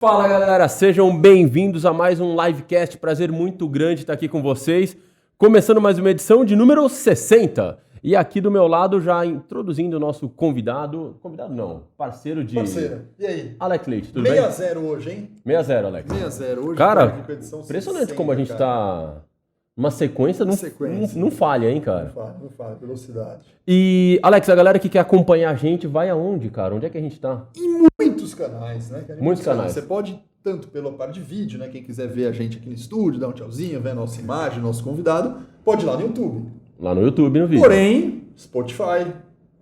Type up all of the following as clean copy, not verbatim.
Fala galera, sejam bem-vindos a mais um livecast, prazer muito grande estar aqui com vocês, começando mais uma edição de número 60, e aqui do meu lado já introduzindo o nosso convidado não, parceiro, E aí? Alex Leite, tudo 6 bem? 6-0 hoje, hein? 6-0, Alex. 6-0 hoje. Cara, com a edição impressionante 60, como a gente cara. tá numa sequência, não falha, hein, cara? Não falha, velocidade. E, Alex, a galera que quer acompanhar a gente, vai aonde, cara? Onde é que a gente tá? Em muitos canais, né? cara? Em Muitos canais. Você pode, tanto pela parte de vídeo, né? Quem quiser ver a gente aqui no estúdio, dar um tchauzinho, ver a nossa imagem, nosso convidado, pode ir lá no YouTube. Lá no YouTube, no vídeo. Porém, Spotify,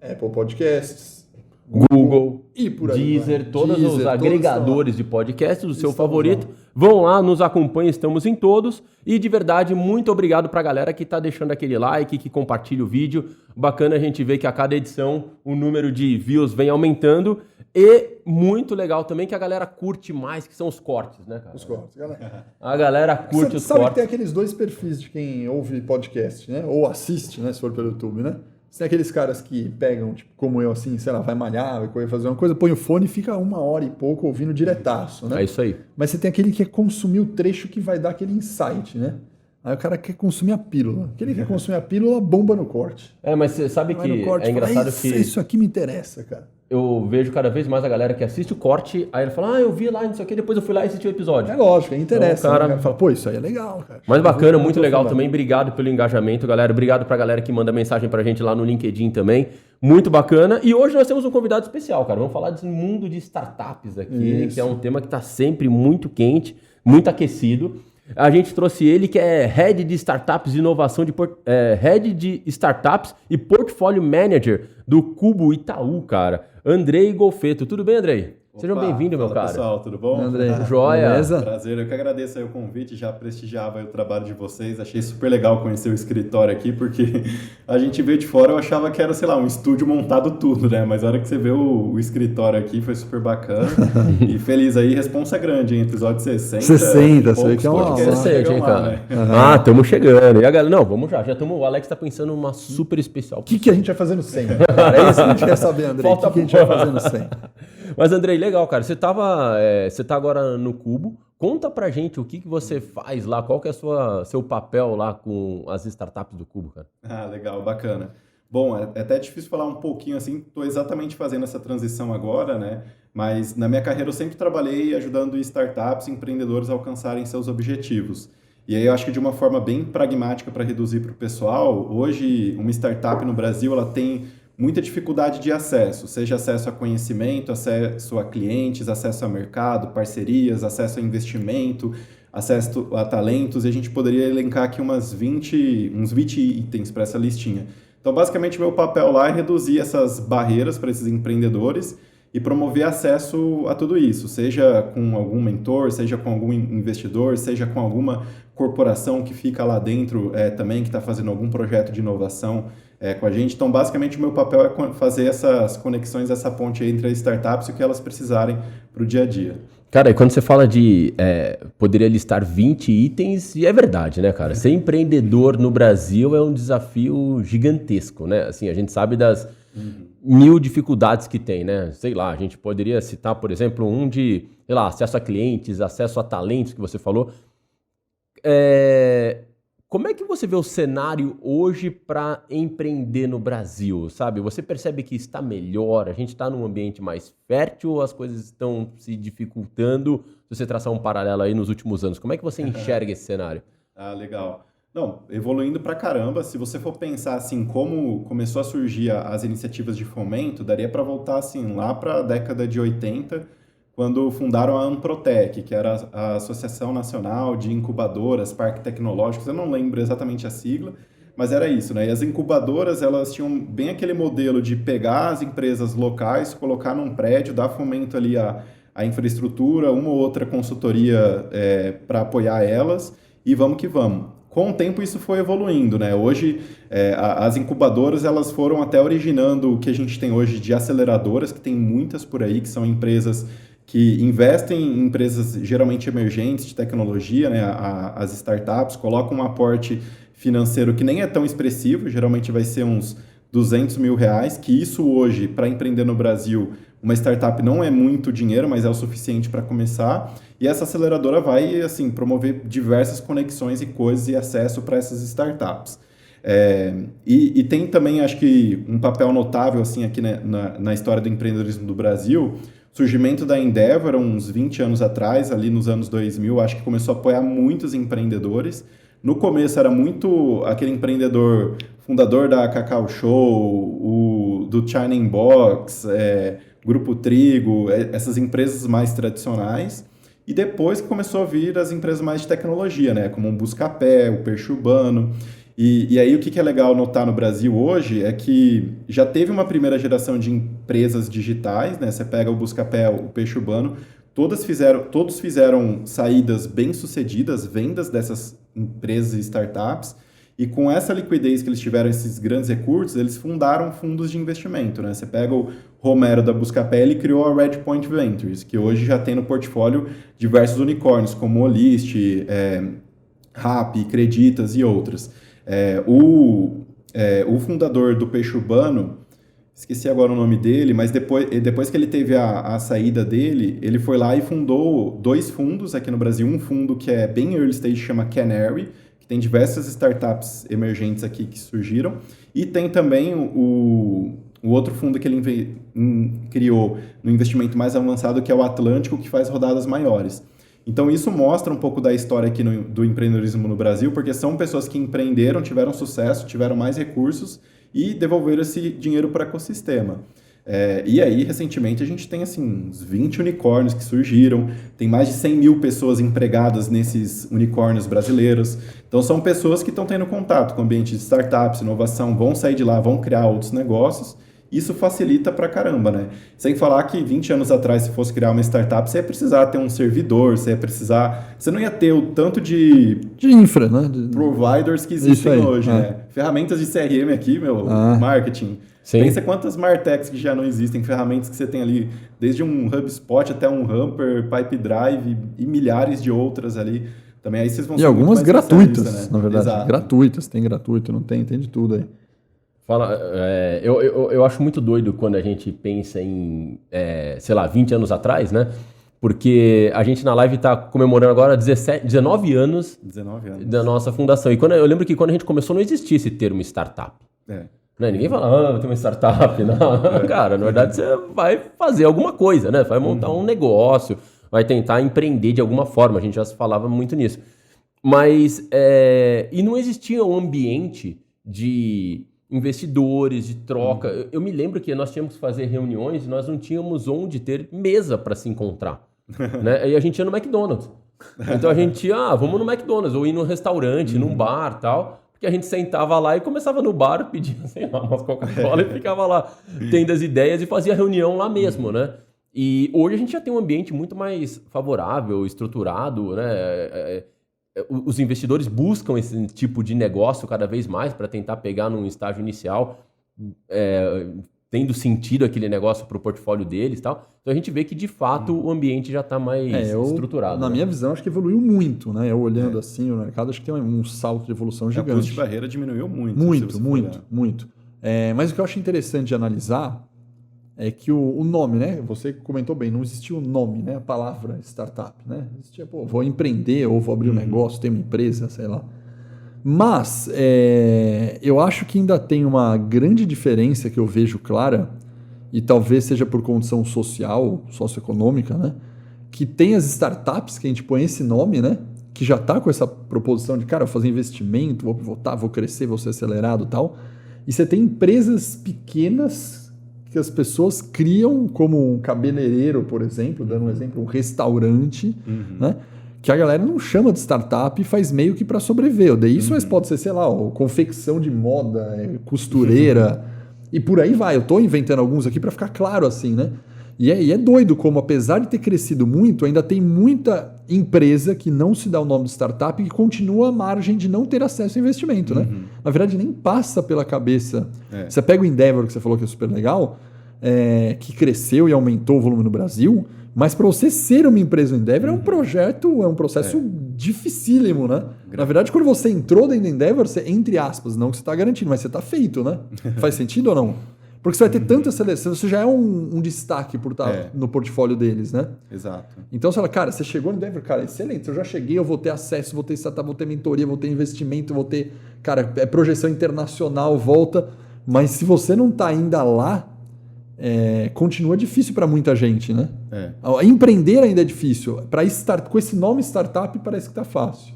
Apple Podcasts, Google, e por aí Deezer, vai. todos Deezer, os agregadores de podcasts do seu Estamos favorito. lá. Vão lá, nos acompanhem, estamos em todos. E de verdade, muito obrigado pra galera que tá deixando aquele like, que compartilha o vídeo. Bacana a gente ver que a cada edição o número de views vem aumentando. E muito legal também que a galera curte mais, que são os cortes, né, cara? Os cortes, galera. A galera curte os Sabe que cortes. tem aqueles dois perfis de quem ouve podcast, né? Ou assiste, né? Se for pelo YouTube, né? Tem aqueles caras que pegam, tipo, como eu, assim, sei lá, vai malhar, vai fazer uma coisa, põe o fone e fica 1 hora e pouco ouvindo diretaço, né? É isso aí. Mas você tem aquele que quer consumir o trecho que vai dar aquele insight, né? Aí o cara quer consumir a pílula. Aquele que quer consumir a pílula, bomba no corte. É, mas você sabe Vai que no corte, é engraçado fala, que isso aqui me interessa, cara. eu vejo cada vez mais a galera que assiste o corte, aí ele fala, eu vi lá, não sei o que, depois eu fui lá e assisti o episódio. É lógico, interessa. Então, cara, né? O cara fala, pô, isso aí é legal, cara. Mas bacana, Eu muito tô legal falando. também. Obrigado pelo engajamento, galera. Obrigado pra galera que manda mensagem pra gente lá no LinkedIn também. Muito bacana. E hoje nós temos um convidado especial, cara. Vamos falar desse mundo de startups aqui, Isso. que é um tema que tá sempre muito quente, muito aquecido. A gente trouxe ele, que é Head de Startups e Inovação, Head de Startups e Portfólio Manager do Cubo Itaú, cara. Andrei Golfeto. Tudo bem, Andrei? Sejam bem-vindos, meu cara. Pessoal, tudo bom? Andrei, Joia. beleza? Prazer, eu que agradeço aí o convite, já prestigiava aí o trabalho de vocês, achei super legal conhecer o escritório aqui, porque a gente veio de fora, eu achava que era, sei lá, um estúdio montado tudo, né? Mas a hora que você vê o escritório aqui, foi super bacana, e feliz aí, responsa grande, hein? Episódio 60. 60, você vê poucos que é uma podcasts Você sente, chegam hein, lá, cara? né? Ah, tamo chegando. E a galera, não, vamos já estamos. O Alex tá pensando numa super especial. O que a gente vai fazer no 100? Cara, é isso que a gente quer saber, André. Falta O que a gente vai fazer no 100? Mas, Andrei, legal, cara. Você tá agora no Cubo. Conta pra gente o que você faz lá, qual que é seu papel lá com as startups do Cubo, cara. Ah, legal, bacana. Bom, é até difícil falar um pouquinho assim, estou exatamente fazendo essa transição agora, né? Mas na minha carreira eu sempre trabalhei ajudando startups e empreendedores a alcançarem seus objetivos. E aí eu acho que de uma forma bem pragmática para reduzir para o pessoal, hoje uma startup no Brasil ela tem muita dificuldade de acesso, seja acesso a conhecimento, acesso a clientes, acesso a mercado, parcerias, acesso a investimento, acesso a talentos, e a gente poderia elencar aqui uns 20 itens para essa listinha. Então, basicamente, meu papel lá é reduzir essas barreiras para esses empreendedores e promover acesso a tudo isso, seja com algum mentor, seja com algum investidor, seja com alguma corporação que fica lá dentro também, que está fazendo algum projeto de inovação com a gente. Então, basicamente, o meu papel é fazer essas conexões, essa ponte entre as startups e o que elas precisarem para o dia a dia. Cara, e quando você fala de poderia listar 20 itens, e é verdade, né, cara? Ser empreendedor no Brasil é um desafio gigantesco, né? Assim, a gente sabe das mil dificuldades que tem, né? Sei lá, a gente poderia citar, por exemplo, sei lá, acesso a clientes, acesso a talentos, que você falou. Como é que você vê o cenário hoje para empreender no Brasil, sabe? Você percebe que está melhor, a gente está num ambiente mais fértil ou as coisas estão se dificultando? Se você traçar um paralelo aí nos últimos anos, como é que você enxerga esse cenário? Ah, legal. Não, evoluindo pra caramba, se você for pensar assim, como começou a surgir as iniciativas de fomento, daria para voltar assim lá para a década de 80, quando fundaram a Amprotec, que era a Associação Nacional de Incubadoras, Parques Tecnológicos, eu não lembro exatamente a sigla, mas era isso, né? E as incubadoras, elas tinham bem aquele modelo de pegar as empresas locais, colocar num prédio, dar fomento ali à infraestrutura, uma ou outra consultoria para apoiar elas, e vamos que vamos. Com o tempo isso foi evoluindo, né? Hoje as incubadoras elas foram até originando o que a gente tem hoje de aceleradoras, que tem muitas por aí, que são empresas que investem em empresas geralmente emergentes de tecnologia, né? As startups colocam um aporte financeiro que nem é tão expressivo, geralmente vai ser uns R$200 mil, que isso hoje, para empreender no Brasil, uma startup não é muito dinheiro, mas é o suficiente para começar. E essa aceleradora vai, assim, promover diversas conexões e coisas e acesso para essas startups. E tem também, acho que, um papel notável, assim, aqui na história do empreendedorismo do Brasil. O surgimento da Endeavor, uns 20 anos atrás, ali nos anos 2000, acho que começou a apoiar muitos empreendedores. No começo era muito aquele empreendedor fundador da Cacau Show, do China Inbox, Grupo Trigo, essas empresas mais tradicionais. E depois que começou a vir as empresas mais de tecnologia, né? Como o Buscapé, o Peixe Urbano. E aí o que é legal notar no Brasil hoje é que já teve uma primeira geração de empresas digitais, né? Você pega o Buscapé, o Peixe Urbano, todos fizeram saídas bem-sucedidas, vendas dessas empresas e startups, e com essa liquidez que eles tiveram, esses grandes recursos, eles fundaram fundos de investimento, né? Você pega o Romero da Buscapé, ele criou a Redpoint Ventures, que hoje já tem no portfólio diversos unicórnios, como Olist, Rappi, Creditas e outras. O fundador do Peixe Urbano, esqueci agora o nome dele, mas depois que ele teve a saída dele, ele foi lá e fundou 2 fundos aqui no Brasil. Um fundo que é bem early stage, chama Canary, que tem diversas startups emergentes aqui que surgiram. E tem também o outro fundo que ele criou no investimento mais avançado, que é o Atlântico, que faz rodadas maiores. Então, isso mostra um pouco da história aqui do empreendedorismo no Brasil, porque são pessoas que empreenderam, tiveram sucesso, tiveram mais recursos e devolveram esse dinheiro para o ecossistema. E aí, recentemente, a gente tem assim, uns 20 unicórnios que surgiram, tem mais de 100 mil pessoas empregadas nesses unicórnios brasileiros. Então, são pessoas que estão tendo contato com o ambiente de startups, inovação, vão sair de lá, vão criar outros negócios. Isso facilita pra caramba, né? Sem falar que 20 anos atrás, se fosse criar uma startup, você ia precisar ter um servidor, você não ia ter o tanto de infra, né? Providers que existem hoje, né? Ferramentas de CRM aqui, marketing. Sim. Pensa quantas Martechs que já não existem, ferramentas que você tem ali, desde um HubSpot até um Humper, Pipedrive e milhares de outras ali. Também aí vocês vão ser algumas gratuitas, né? Na verdade. Exato. Gratuitas, tem gratuito, não tem de tudo aí. Eu acho muito doido quando a gente pensa em, 20 anos atrás, né? Porque a gente na live está comemorando agora 19 anos da nossa fundação. E eu lembro que quando a gente começou não existia esse termo startup. Né? Ninguém fala, tem uma startup. Não. Cara, na verdade você vai fazer alguma coisa, né? Vai montar um negócio, vai tentar empreender de alguma forma. A gente já falava muito nisso. Mas, e não existia um ambiente de investidores, de troca. Eu me lembro que nós tínhamos que fazer reuniões e nós não tínhamos onde ter mesa para se encontrar. Né? E a gente ia no McDonald's. Então a gente ia, vamos no McDonald's, ou ir num restaurante, num bar e tal. Porque a gente sentava lá e começava no bar, pedia, umas Coca-Cola e ficava lá tendo as ideias e fazia reunião lá mesmo, né? E hoje a gente já tem um ambiente muito mais favorável, estruturado, né? Os investidores buscam esse tipo de negócio cada vez mais para tentar pegar num estágio inicial, tendo sentido aquele negócio para o portfólio deles e tal. Então a gente vê que, de fato, o ambiente já está mais estruturado. Na minha visão, acho que evoluiu muito, né? Eu olhando assim o mercado, acho que tem um salto de evolução gigante. O custo de barreira diminuiu muito. Muito. Mas o que eu acho interessante de analisar é que o nome, né? Você comentou bem, não existia o nome, né? A palavra startup, né? Existia, vou empreender ou vou abrir um negócio, ter uma empresa, sei lá. Mas eu acho que ainda tem uma grande diferença que eu vejo clara, e talvez seja por condição social, socioeconômica, né? Que tem as startups, que a gente põe esse nome, né? Que já está com essa proposição de, cara, vou fazer investimento, vou pivotar, vou crescer, vou ser acelerado e tal. E você tem empresas pequenas que as pessoas criam, como um cabeleireiro, por exemplo, dando um exemplo, um restaurante, né? Que a galera não chama de startup e faz meio que para sobreviver. Daí isso pode ser, sei lá, confecção de moda, costureira, e por aí vai. Eu estou inventando alguns aqui para ficar claro assim, né? E é doido como, apesar de ter crescido muito, ainda tem muita empresa que não se dá o nome de startup e que continua à margem de não ter acesso a investimento, né? Na verdade, nem passa pela cabeça. Você pega o Endeavor, que você falou que é super legal, que cresceu e aumentou o volume no Brasil, mas para você ser uma empresa Endeavor é um processo dificílimo, né? Na verdade, quando você entrou dentro do Endeavor, você, entre aspas, não que você está garantindo, mas você está feito, né? Faz sentido ou não? Porque você vai ter tanta seleção, você já é um destaque por estar no portfólio deles, né? Exato. Então você fala, cara, você chegou no Denver, cara, excelente, eu já cheguei, eu vou ter acesso, vou ter startup, vou ter mentoria, vou ter investimento, vou ter, cara, projeção internacional, volta. Mas se você não está ainda lá, continua difícil para muita gente, né? Empreender ainda é difícil. Com esse nome startup parece que está fácil.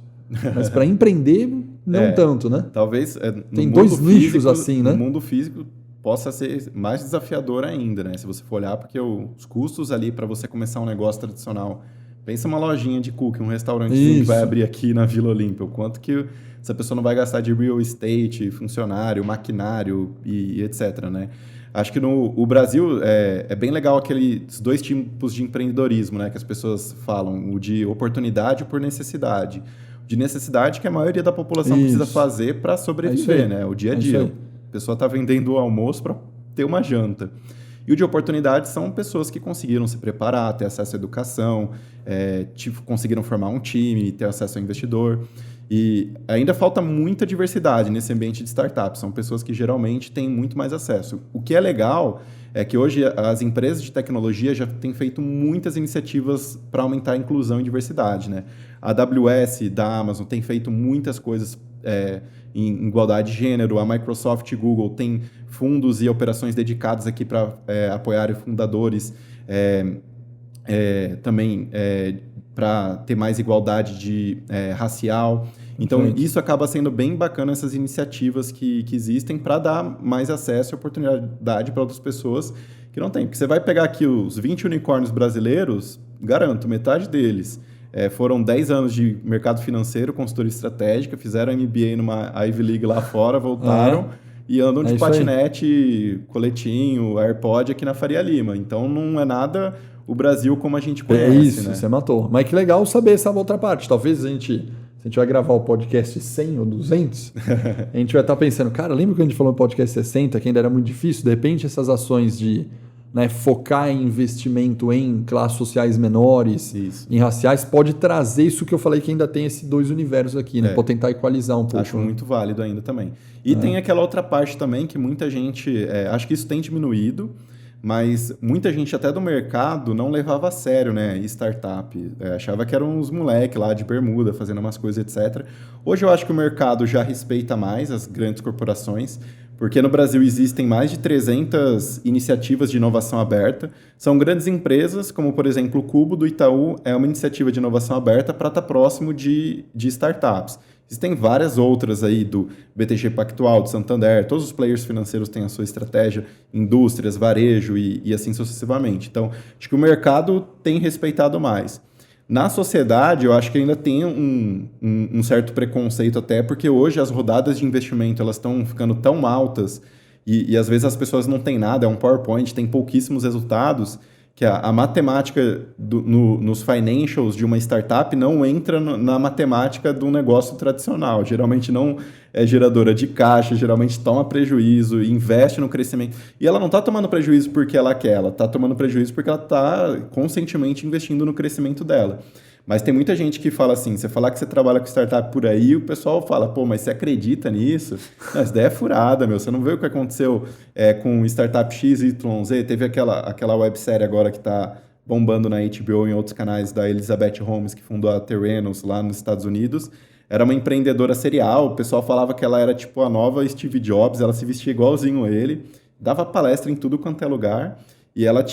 Mas para empreender, não tanto, né? Talvez tem dois nichos assim, né? No mundo físico possa ser mais desafiador ainda, né? Se você for olhar, porque os custos ali para você começar um negócio tradicional, pensa uma lojinha de cookie, um restaurante que vai abrir aqui na Vila Olímpia, o quanto que essa pessoa não vai gastar de real estate, funcionário, maquinário e etc, né? Acho que o Brasil é bem legal aqueles dois tipos de empreendedorismo, né? Que as pessoas falam, o de oportunidade por necessidade. De necessidade que a maioria da população precisa fazer para sobreviver, né? O dia a dia. A pessoa está vendendo o almoço para ter uma janta. E o de oportunidade são pessoas que conseguiram se preparar, ter acesso à educação, conseguiram formar um time, ter acesso ao investidor. E ainda falta muita diversidade nesse ambiente de startup. São pessoas que geralmente têm muito mais acesso. O que é legal é que hoje as empresas de tecnologia já têm feito muitas iniciativas para aumentar a inclusão e diversidade, né? A AWS da Amazon tem feito muitas coisas em igualdade de gênero. A Microsoft e Google têm fundos e operações dedicadas aqui para apoiar fundadores, também para ter mais igualdade racial. Então, isso acaba sendo bem bacana, essas iniciativas que existem para dar mais acesso e oportunidade para outras pessoas que não têm. Porque você vai pegar aqui os 20 unicórnios brasileiros, garanto, metade deles foram 10 anos de mercado financeiro, consultoria estratégica, fizeram MBA numa Ivy League lá fora, voltaram e andam de patinete, coletinho, AirPod aqui na Faria Lima. Então, não é nada o Brasil como a gente conhece, né? Você matou. Mas que legal saber essa outra parte. Talvez se a gente vai gravar o podcast 100 ou 200, a gente vai estar pensando, cara, lembra que a gente falou no podcast 60, que ainda era muito difícil? De repente, essas ações de focar em investimento em classes sociais menores, em raciais, pode trazer isso que eu falei, que ainda tem esses dois universos aqui, né? Pode tentar equalizar um pouco. Acho muito válido ainda também. E tem aquela outra parte também que muita gente... acho que isso tem diminuído, mas muita gente até do mercado não levava a sério, né, startup. Achava que eram uns moleques lá de bermuda fazendo umas coisas, etc. Hoje eu acho que o mercado já respeita mais as grandes corporações, porque no Brasil existem mais de 300 iniciativas de inovação aberta. São grandes empresas, como por exemplo o Cubo do Itaú, é uma iniciativa de inovação aberta para estar próximo de startups. Existem várias outras aí do BTG Pactual, do Santander, todos os players financeiros têm a sua estratégia, indústrias, varejo e assim sucessivamente. Então, acho que o mercado tem respeitado mais. Na sociedade, eu acho que ainda tem um certo preconceito até, porque hoje as rodadas de investimento elas estão ficando tão altas e às vezes as pessoas não têm nada, é um PowerPoint, tem pouquíssimos resultados, que a matemática nos financials de uma startup não entra na matemática de um negócio tradicional. Geralmente não é geradora de caixa, geralmente toma prejuízo, investe no crescimento. E ela não está tomando prejuízo porque ela quer, ela está tomando prejuízo porque ela está conscientemente investindo no crescimento dela. Mas tem muita gente que fala assim, você falar que você trabalha com startup por aí, o pessoal fala, pô, mas você acredita nisso? Não, essa ideia é furada, meu. Você não vê o que aconteceu com startup XYZ? Teve aquela websérie agora que está bombando na HBO e em outros canais da Elizabeth Holmes, que fundou a Terrenos lá nos Estados Unidos. Era uma empreendedora serial, o pessoal falava que ela era tipo a nova Steve Jobs, ela se vestia igualzinho a ele, dava palestra em tudo quanto é lugar. E ela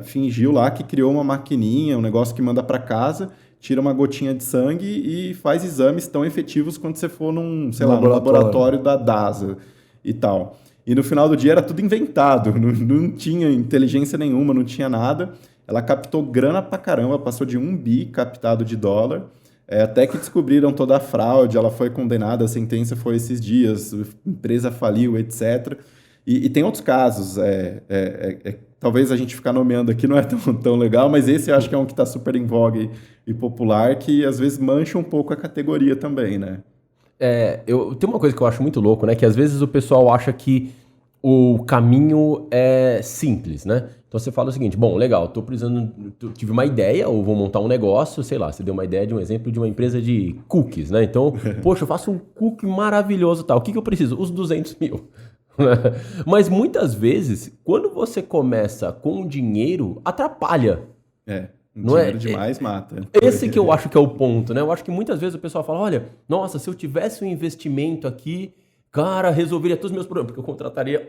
fingiu lá que criou uma maquininha, um negócio que manda para casa, tira uma gotinha de sangue e faz exames tão efetivos quando você for num laboratório da DASA e tal. E no final do dia era tudo inventado, não tinha inteligência nenhuma, não tinha nada. Ela captou grana pra caramba, passou de $1 bi captado de dólar, até que descobriram toda a fraude, ela foi condenada, a sentença foi esses dias, a empresa faliu, etc. E tem outros casos, talvez a gente ficar nomeando aqui não é tão legal, mas esse eu acho que é um que está super em vogue e popular, que às vezes mancha um pouco a categoria também, né? Tem uma coisa que eu acho muito louco, né? Que às vezes o pessoal acha que o caminho é simples, né? Então você fala o seguinte, bom, legal, tive uma ideia ou vou montar um negócio, sei lá, você deu uma ideia de um exemplo de uma empresa de cookies, né? Então, poxa, eu faço um cookie maravilhoso e tal, o que eu preciso? Os 200 mil. Mas muitas vezes, quando você começa com dinheiro, atrapalha. Não dinheiro demais mata. Esse que eu acho que é o ponto, né? Eu acho que muitas vezes o pessoal fala, olha, nossa, se eu tivesse um investimento aqui, cara, resolveria todos os meus problemas, porque eu contrataria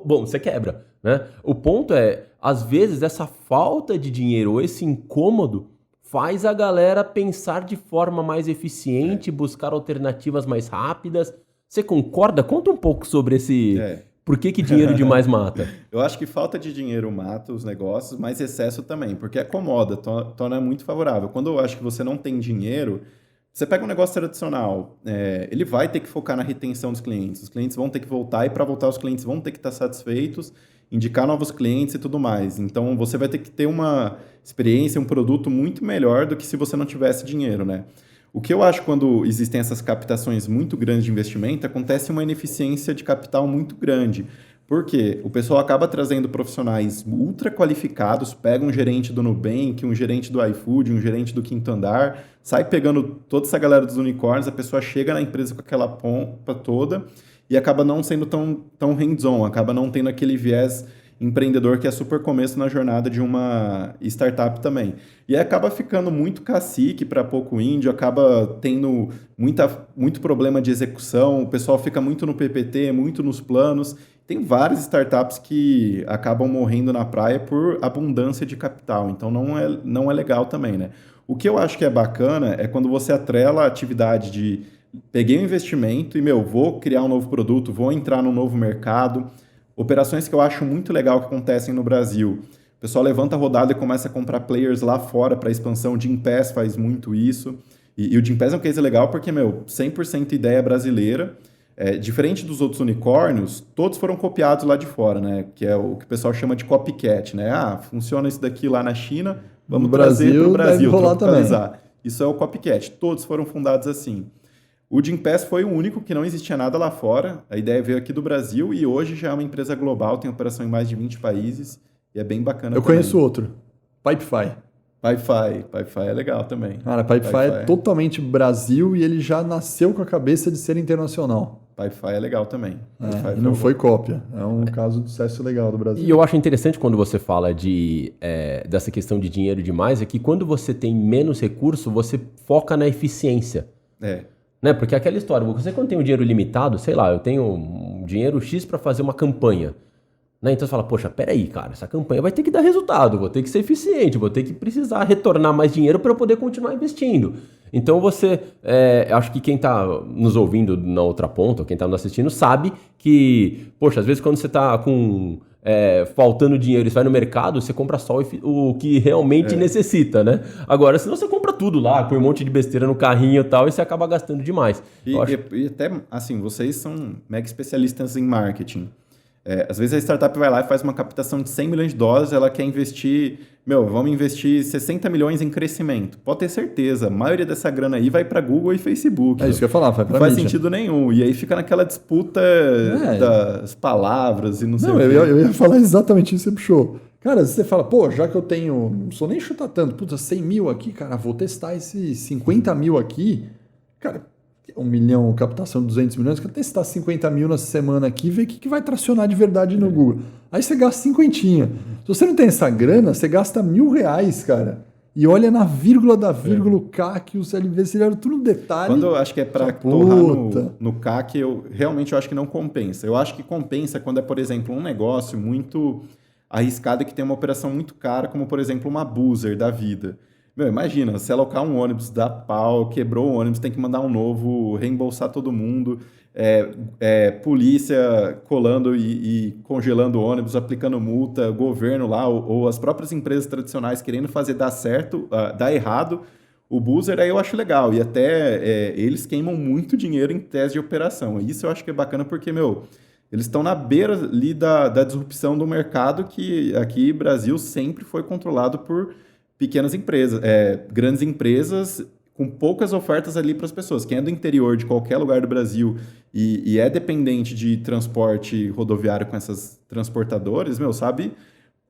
Bom, você quebra, né? O ponto é, às vezes, essa falta de dinheiro ou esse incômodo faz a galera pensar de forma mais eficiente, buscar alternativas mais rápidas. Você concorda? Conta um pouco sobre esse... Por que dinheiro demais mata? Eu acho que falta de dinheiro mata os negócios, mas excesso também, porque acomoda, torna muito favorável. Quando eu acho que você não tem dinheiro, você pega um negócio tradicional, ele vai ter que focar na retenção dos clientes. Os clientes vão ter que voltar e para voltar os clientes vão ter que estar satisfeitos, indicar novos clientes e tudo mais. Então você vai ter que ter uma experiência, um produto muito melhor do que se você não tivesse dinheiro, né? O que eu acho quando existem essas captações muito grandes de investimento, acontece uma ineficiência de capital muito grande. Por quê? O pessoal acaba trazendo profissionais ultra qualificados, pega um gerente do Nubank, um gerente do iFood, um gerente do Quinto Andar, sai pegando toda essa galera dos unicórnios, a pessoa chega na empresa com aquela pompa toda e acaba não sendo tão hands-on, acaba não tendo aquele viés empreendedor que é super começo na jornada de uma startup também. E aí acaba ficando muito cacique para pouco índio, acaba tendo muito problema de execução, o pessoal fica muito no PPT, muito nos planos. Tem várias startups que acabam morrendo na praia por abundância de capital, então não é legal também, né? O que eu acho que é bacana é quando você atrela a atividade de peguei um investimento e, vou criar um novo produto, vou entrar num novo mercado. Operações que eu acho muito legal que acontecem no Brasil. O pessoal levanta a rodada e começa a comprar players lá fora para expansão. O Gympass faz muito isso. E o Gympass é um case legal porque, 100% ideia brasileira. Diferente dos outros unicórnios, todos foram copiados lá de fora, né? Que é o que o pessoal chama de copycat, né? Funciona isso daqui lá na China, vamos trazer para o Brasil, tropicalizar. Isso é o copycat. Todos foram fundados assim. O Gympass foi o único que não existia nada lá fora. A ideia veio aqui do Brasil e hoje já é uma empresa global, tem operação em mais de 20 países e é bem bacana. Eu conheço outro, Pipefy. Pipefy é legal também. Cara, Pipefy é totalmente Brasil e ele já nasceu com a cabeça de ser internacional. Pipefy é legal também. E não foi cópia. É um caso de sucesso legal do Brasil. E eu acho interessante quando você fala dessa questão de dinheiro demais, é que quando você tem menos recurso, você foca na eficiência. Né? Porque aquela história, você quando tem um dinheiro limitado, sei lá, eu tenho um dinheiro X para fazer uma campanha. Né? Então você fala, poxa, peraí, cara, essa campanha vai ter que dar resultado, vou ter que ser eficiente, vou ter que precisar retornar mais dinheiro para eu poder continuar investindo. Então você, acho que quem está nos ouvindo na outra ponta, quem está nos assistindo, sabe que, poxa, às vezes quando você está com... faltando dinheiro e você vai no mercado, você compra só o que realmente necessita, né? Agora, senão você compra tudo lá, põe um monte de besteira no carrinho e tal, e você acaba gastando demais. E até, assim, vocês são mega especialistas em marketing. Às vezes a startup vai lá e faz uma captação de 100 milhões de dólares, ela quer investir, vamos investir 60 milhões em crescimento. Pode ter certeza, a maioria dessa grana aí vai para Google e Facebook. É isso que eu ia falar, não faz sentido nenhum. E aí fica naquela disputa das palavras e não sei o quê. Eu ia falar exatamente isso, você puxou. Cara, você fala, já que eu tenho, não sou nem chutar tanto, 100 mil aqui, cara, vou testar esses 50 mil aqui. Cara, 1 milhão, captação de 200 milhões, quero testar 50 mil nessa semana aqui e ver o que vai tracionar de verdade no Google. Aí você gasta 50. Se você não tem essa grana, você gasta R$1.000, cara. E olha na vírgula da vírgula, o CAC, o CLV, você olha tudo no detalhe. Quando eu acho que é para torrar no CAC, eu acho que não compensa. Eu acho que compensa quando é, por exemplo, um negócio muito arriscado que tem uma operação muito cara, como, por exemplo, uma Boozer da vida. Imagina, se alocar um ônibus, dá pau, quebrou o ônibus, tem que mandar um novo, reembolsar todo mundo, polícia colando e congelando o ônibus, aplicando multa, governo lá, ou as próprias empresas tradicionais querendo fazer dar certo, dar errado. O Boozer aí eu acho legal, e até eles queimam muito dinheiro em tese de operação. Isso eu acho que é bacana porque, eles estão na beira ali da disrupção do mercado, que aqui no Brasil sempre foi controlado por pequenas empresas, grandes empresas com poucas ofertas ali para as pessoas. Quem é do interior de qualquer lugar do Brasil e é dependente de transporte rodoviário com essas transportadoras, sabe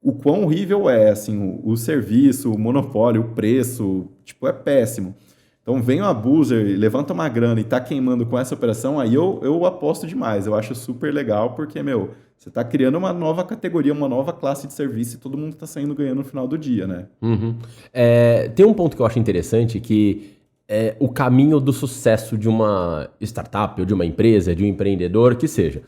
o quão horrível assim, o serviço, o monopólio, o preço, é péssimo. Então vem um abuser, levanta uma grana e tá queimando com essa operação, aí eu aposto demais. Eu acho super legal porque, você tá criando uma nova categoria, uma nova classe de serviço e todo mundo tá saindo ganhando no final do dia, né? Uhum. Tem um ponto que eu acho interessante que é o caminho do sucesso de uma startup ou de uma empresa, de um empreendedor, que seja.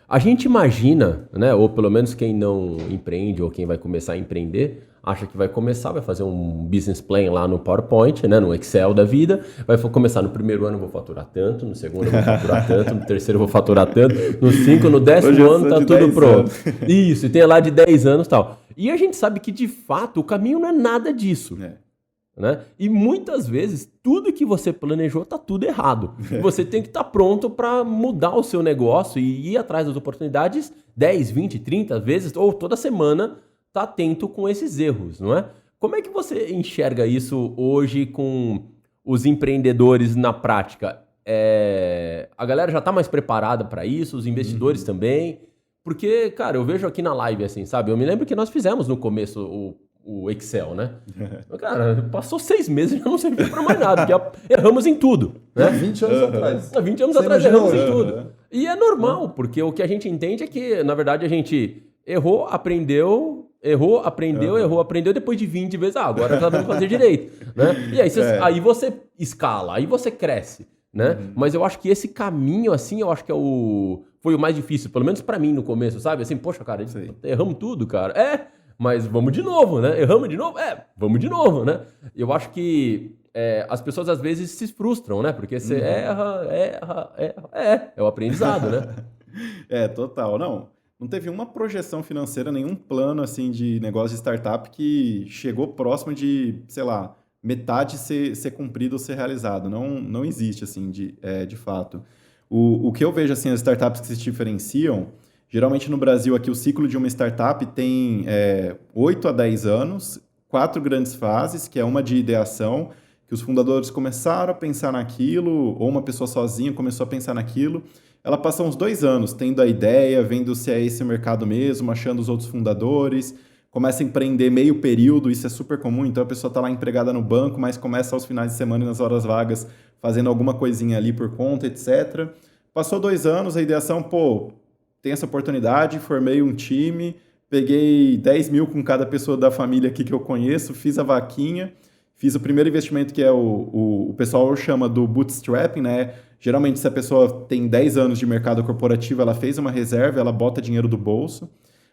A gente imagina, né, ou pelo menos quem não empreende ou quem vai começar a empreender, acha que vai começar, vai fazer um business plan lá no PowerPoint, né, no Excel da vida, vai começar no primeiro ano eu vou faturar tanto, no segundo eu vou faturar tanto, no terceiro eu vou faturar tanto, no 5, no 10º ano tá tudo pronto. Isso, e tem lá de 10 anos e tal. E a gente sabe que, de fato, o caminho não é nada disso. Né? E muitas vezes tudo que você planejou tá tudo errado. Você tem que estar pronto para mudar o seu negócio e ir atrás das oportunidades 10, 20, 30 vezes ou toda semana tá atento com esses erros, não é? Como é que você enxerga isso hoje com os empreendedores na prática? A galera já tá mais preparada para isso, os investidores também? Porque, cara, eu vejo aqui na live assim, sabe? Eu me lembro que nós fizemos no começo o Excel, né? Cara, passou 6 meses e já não serviu pra mais nada, porque erramos em tudo. Né? 20 anos atrás. Há 20 anos atrás erramos em tudo. E é normal, porque o que a gente entende é que, na verdade, a gente errou, aprendeu, depois de 20 vezes, agora tá vamos fazer direito. Né? E aí você escala, aí você cresce. Né? Mas eu acho que esse caminho, assim, eu acho que foi o mais difícil, pelo menos pra mim no começo, sabe? Assim, poxa, cara, erramos tudo, cara. Mas vamos de novo, né? Erramos de novo? Vamos de novo, né? Eu acho que as pessoas às vezes se frustram, né? Porque você erra. É o aprendizado, né? Total. Não teve uma projeção financeira, nenhum plano, assim, de negócio de startup que chegou próximo de, sei lá, metade ser cumprido ou ser realizado. Não existe, assim, de fato. O que eu vejo, assim, as startups que se diferenciam. Geralmente no Brasil aqui o ciclo de uma startup tem 8 a 10 anos, 4 grandes fases, que é uma de ideação, que os fundadores começaram a pensar naquilo, ou uma pessoa sozinha começou a pensar naquilo. Ela passa uns 2 anos tendo a ideia, vendo se é esse o mercado mesmo, achando os outros fundadores, começa a empreender meio período, isso é super comum, então a pessoa está lá empregada no banco, mas começa aos finais de semana e nas horas vagas fazendo alguma coisinha ali por conta, etc. Passou 2 anos, a ideação, tem essa oportunidade, formei um time, peguei 10 mil com cada pessoa da família aqui que eu conheço, fiz a vaquinha, fiz o primeiro investimento que o pessoal chama do bootstrapping, né? Geralmente, se a pessoa tem 10 anos de mercado corporativo, ela fez uma reserva, ela bota dinheiro do bolso.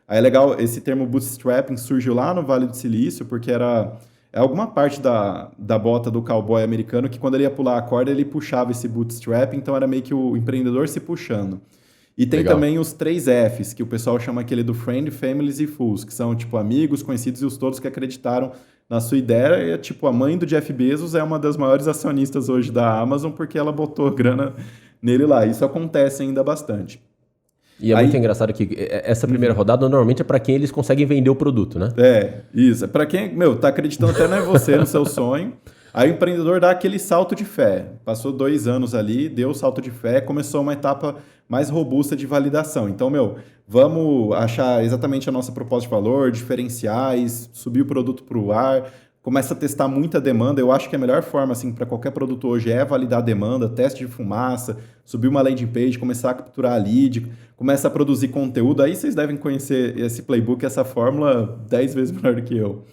Aí é legal, esse termo bootstrapping surgiu lá no Vale do Silício, porque é alguma parte da bota do cowboy americano que quando ele ia pular a corda, ele puxava esse bootstrapping, então era meio que o empreendedor se puxando. E tem também os 3 Fs, que o pessoal chama aquele do Friend, Families e Fools, que são, tipo, amigos, conhecidos e os todos que acreditaram na sua ideia. E, tipo, a mãe do Jeff Bezos é uma das maiores acionistas hoje da Amazon porque ela botou grana nele lá. Isso acontece ainda bastante. E é muito engraçado que essa primeira rodada normalmente é para quem eles conseguem vender o produto, né? Isso. É para quem, tá acreditando até não é você, no seu sonho. Aí o empreendedor dá aquele salto de fé. Passou 2 anos ali, deu o salto de fé, começou uma etapa mais robusta de validação. Então, vamos achar exatamente a nossa proposta de valor, diferenciais, subir o produto para o ar, começa a testar muita demanda. Eu acho que a melhor forma, assim, para qualquer produto hoje é validar a demanda, teste de fumaça, subir uma landing page, começar a capturar a lead, começa a produzir conteúdo. Aí vocês devem conhecer esse playbook, essa fórmula 10 vezes melhor do que eu.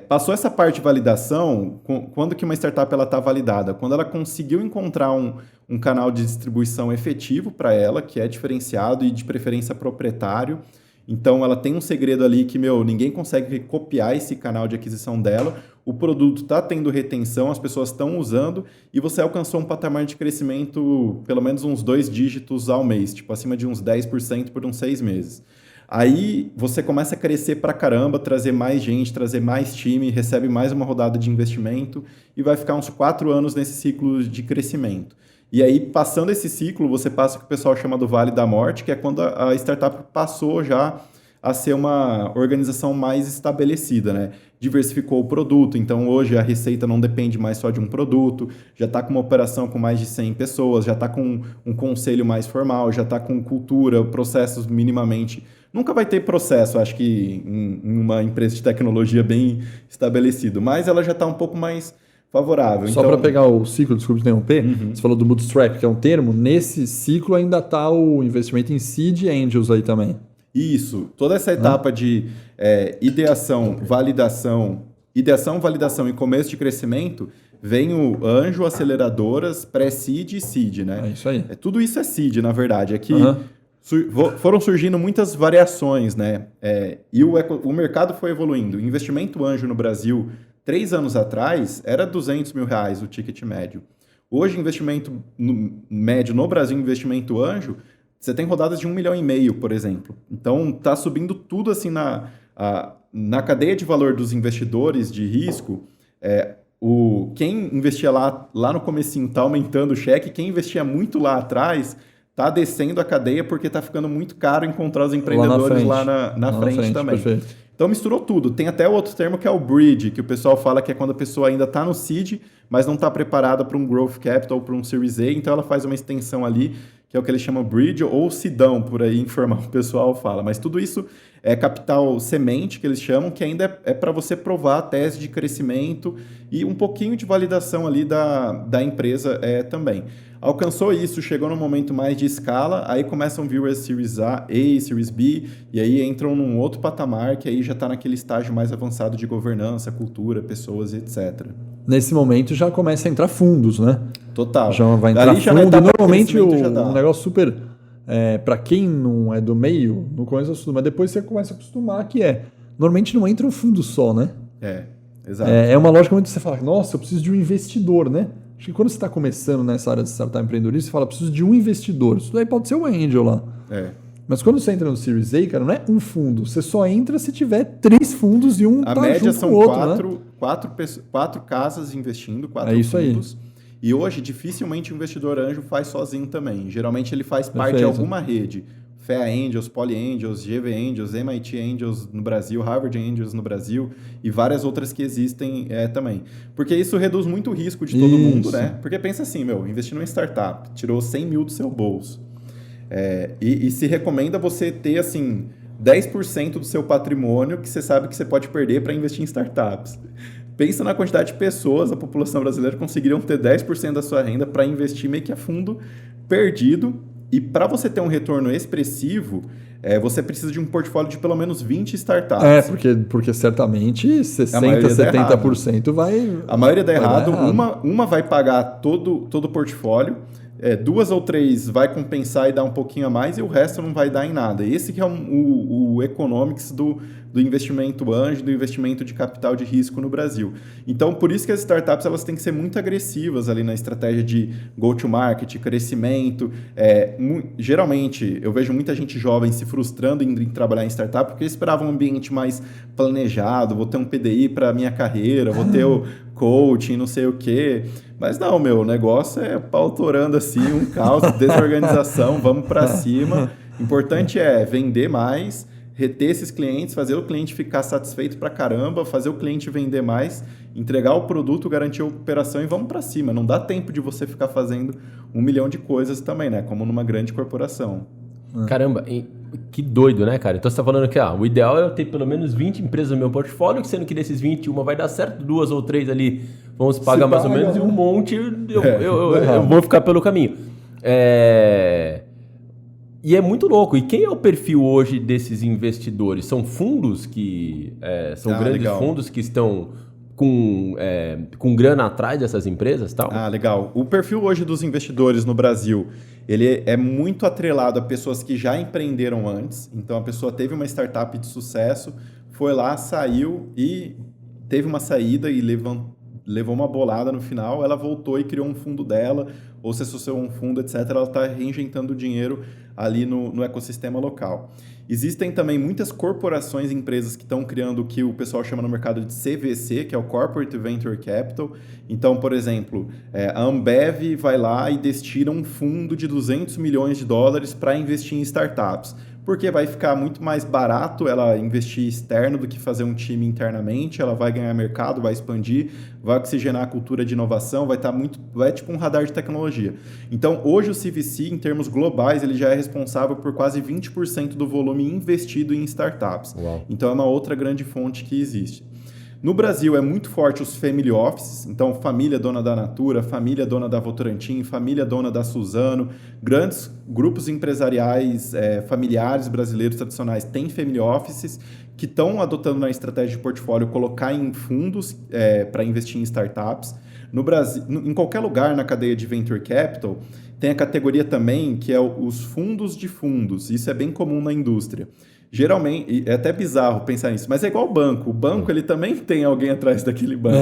Passou essa parte de validação, quando que uma startup está validada? Quando ela conseguiu encontrar um canal de distribuição efetivo para ela, que é diferenciado e de preferência proprietário. Então, ela tem um segredo ali que, ninguém consegue copiar esse canal de aquisição dela, o produto está tendo retenção, as pessoas estão usando e você alcançou um patamar de crescimento pelo menos uns 2 dígitos ao mês, tipo acima de uns 10% por uns 6 meses. Aí você começa a crescer pra caramba, trazer mais gente, trazer mais time, recebe mais uma rodada de investimento e vai ficar uns 4 anos nesse ciclo de crescimento. E aí, passando esse ciclo, você passa o que o pessoal chama do Vale da Morte, que é quando a startup passou já a ser uma organização mais estabelecida, né? Diversificou o produto, então hoje a receita não depende mais só de um produto, já está com uma operação com mais de 100 pessoas, já está com um conselho mais formal, já está com cultura, processos minimamente... Nunca vai ter processo, acho que em uma empresa de tecnologia bem estabelecido, mas ela já está um pouco mais favorável. Só para pegar o ciclo, desculpe interromper, você falou do bootstrap, que é um termo, nesse ciclo ainda está o investimento em seed angels aí também. Isso, toda essa etapa de ideação, validação e começo de crescimento, vem o anjo, aceleradoras, pré-seed e seed, né? É isso aí. Tudo isso é seed, na verdade. É que foram surgindo muitas variações, né? E o mercado foi evoluindo. O investimento anjo no Brasil, 3 anos atrás, era R$200 mil o ticket médio. Hoje, investimento médio no Brasil, investimento anjo, você tem rodadas de 1,5 milhão, por exemplo. Então, está subindo tudo assim na cadeia de valor dos investidores de risco. Quem investia lá no comecinho está aumentando o cheque, quem investia muito lá atrás está descendo a cadeia porque está ficando muito caro encontrar os empreendedores lá na frente também. Perfeito. Então misturou tudo. Tem até outro termo que é o bridge, que o pessoal fala que é quando a pessoa ainda está no seed, mas não está preparada para um growth capital ou para um Series A, então ela faz uma extensão ali, que é o que eles chamam bridge ou sidão, por aí informal, o pessoal fala. Mas tudo isso é capital semente, que eles chamam, que ainda é para você provar a tese de crescimento e um pouquinho de validação ali da empresa também. Alcançou isso, chegou no momento mais de escala, aí começam a vir as Series A, Series B, e aí entram num outro patamar, que aí já está naquele estágio mais avançado de governança, cultura, pessoas, etc. Nesse momento já começa a entrar fundos, né? Total. Já vai entrar fundo. Normalmente um negócio super... para quem não é do meio, não conhece assunto, mas depois você começa a acostumar que normalmente não entra um fundo só, né? Exato. É uma lógica onde você fala, nossa, eu preciso de um investidor, né? Acho que quando você está começando nessa área de startup empreendedorismo, você fala, preciso de um investidor. Isso daí pode ser um angel lá. Mas quando você entra no Series A, cara, não é um fundo. Você só entra se tiver 3 fundos e um tá junto são com o outro, quatro casas investindo, 4 isso fundos. Aí. E hoje, dificilmente o investidor anjo faz sozinho também. Geralmente ele faz parte de alguma rede. FEA Angels, Poly Angels, GV Angels, MIT Angels no Brasil, Harvard Angels no Brasil e várias outras que existem também. Porque isso reduz muito o risco de todo mundo, né? Porque pensa assim, investir numa startup, tirou 100 mil do seu bolso. E se recomenda você ter, assim, 10% do seu patrimônio que você sabe que você pode perder para investir em startups. Pensa na quantidade de pessoas, a população brasileira conseguiriam ter 10% da sua renda para investir meio que a fundo perdido. E para você ter um retorno expressivo, você precisa de um portfólio de pelo menos 20 startups. Porque certamente 60%, 70% vai... A maioria dá errado. Uma vai pagar todo o portfólio, 2 ou 3 vai compensar e dar um pouquinho a mais, e o resto não vai dar em nada. Esse que é o economics do investimento anjo, do investimento de capital de risco no Brasil. Então, por isso que as startups elas têm que ser muito agressivas ali na estratégia de go-to-market, crescimento. Geralmente, eu vejo muita gente jovem se frustrando em trabalhar em startup porque esperava um ambiente mais planejado, vou ter um PDI para a minha carreira, vou ter o coaching, não sei o quê. Mas não, o negócio é pau torando assim, um caos, desorganização, vamos para cima. Importante é vender mais, reter esses clientes, fazer o cliente ficar satisfeito pra caramba, fazer o cliente vender mais, entregar o produto, garantir a operação e vamos para cima. Não dá tempo de você ficar fazendo 1 milhão de coisas também, né? Como numa grande corporação. Caramba, que doido, né, cara? Então você tá falando que o ideal é eu ter pelo menos 20 empresas no meu portfólio, sendo que desses 20, uma vai dar certo, 2 ou 3 ali vão se pagar mais ou menos, e um monte eu vou ficar pelo caminho. E é muito louco. E quem é o perfil hoje desses investidores? São fundos que... são grandes fundos que estão com grana atrás dessas empresas e tal? Legal. O perfil hoje dos investidores no Brasil, ele é muito atrelado a pessoas que já empreenderam antes. Então, a pessoa teve uma startup de sucesso, foi lá, saiu e teve uma saída e levou uma bolada no final, ela voltou e criou um fundo dela, ou se associou a um fundo, etc., ela está reinjetando dinheiro ali no ecossistema local. Existem também muitas corporações e empresas que estão criando o que o pessoal chama no mercado de CVC, que é o Corporate Venture Capital. Então, por exemplo, a Ambev vai lá e destina um fundo de $200 milhões para investir em startups. Porque vai ficar muito mais barato ela investir externo do que fazer um time internamente, ela vai ganhar mercado, vai expandir, vai oxigenar a cultura de inovação, vai tipo um radar de tecnologia. Então, hoje o CVC, em termos globais, ele já é responsável por quase 20% do volume investido em startups. Uau. Então, é uma outra grande fonte que existe. No Brasil é muito forte os family offices, então família dona da Natura, família dona da Votorantim, família dona da Suzano, grandes grupos empresariais familiares brasileiros tradicionais têm family offices que estão adotando na estratégia de portfólio colocar em fundos para investir em startups. No Brasil, em qualquer lugar na cadeia de Venture Capital, tem a categoria também que é os fundos de fundos. Isso é bem comum na indústria. Geralmente, é até bizarro pensar nisso, mas é igual o banco. O banco, ele também tem alguém atrás daquele banco.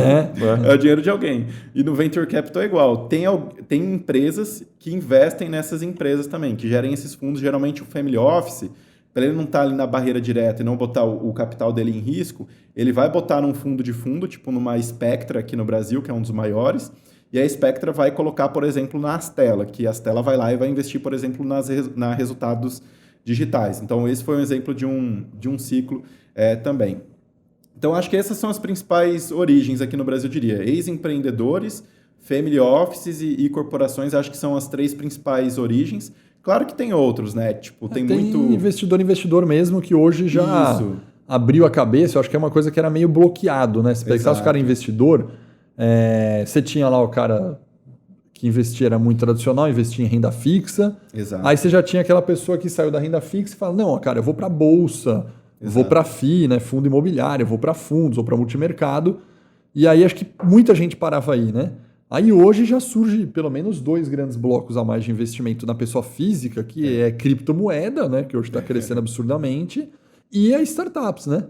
É o dinheiro de alguém. E no Venture Capital é igual. Tem empresas que investem nessas empresas também, que gerem esses fundos. Geralmente o Family Office, para ele não estar ali na barreira direta e não botar o capital dele em risco, ele vai botar num fundo de fundo, tipo numa Spectra aqui no Brasil, que é um dos maiores, e a Spectra vai colocar, por exemplo, na Astela, que a Astela vai lá e vai investir, por exemplo, na resultados digitais. Então, esse foi um exemplo de um ciclo também. Então, acho que essas são as principais origens aqui no Brasil, eu diria. Ex-empreendedores, family offices e corporações, acho que são as 3 principais origens. Claro que tem outros, né? Tipo, tem muito... investidor mesmo, que hoje já abriu a cabeça. Eu acho que é uma coisa que era meio bloqueado, né? Se pensasse o cara investidor, você tinha lá o cara que investia, era muito tradicional, investia em renda fixa. Exato. Aí você já tinha aquela pessoa que saiu da renda fixa e fala, não, cara, eu vou para bolsa, vou para FI, né, fundo imobiliário, eu vou para fundos, vou para multimercado. E aí acho que muita gente parava aí, né? Aí hoje já surge pelo menos 2 grandes blocos a mais de investimento na pessoa física, que é criptomoeda, né, que hoje está crescendo absurdamente, e as startups, né?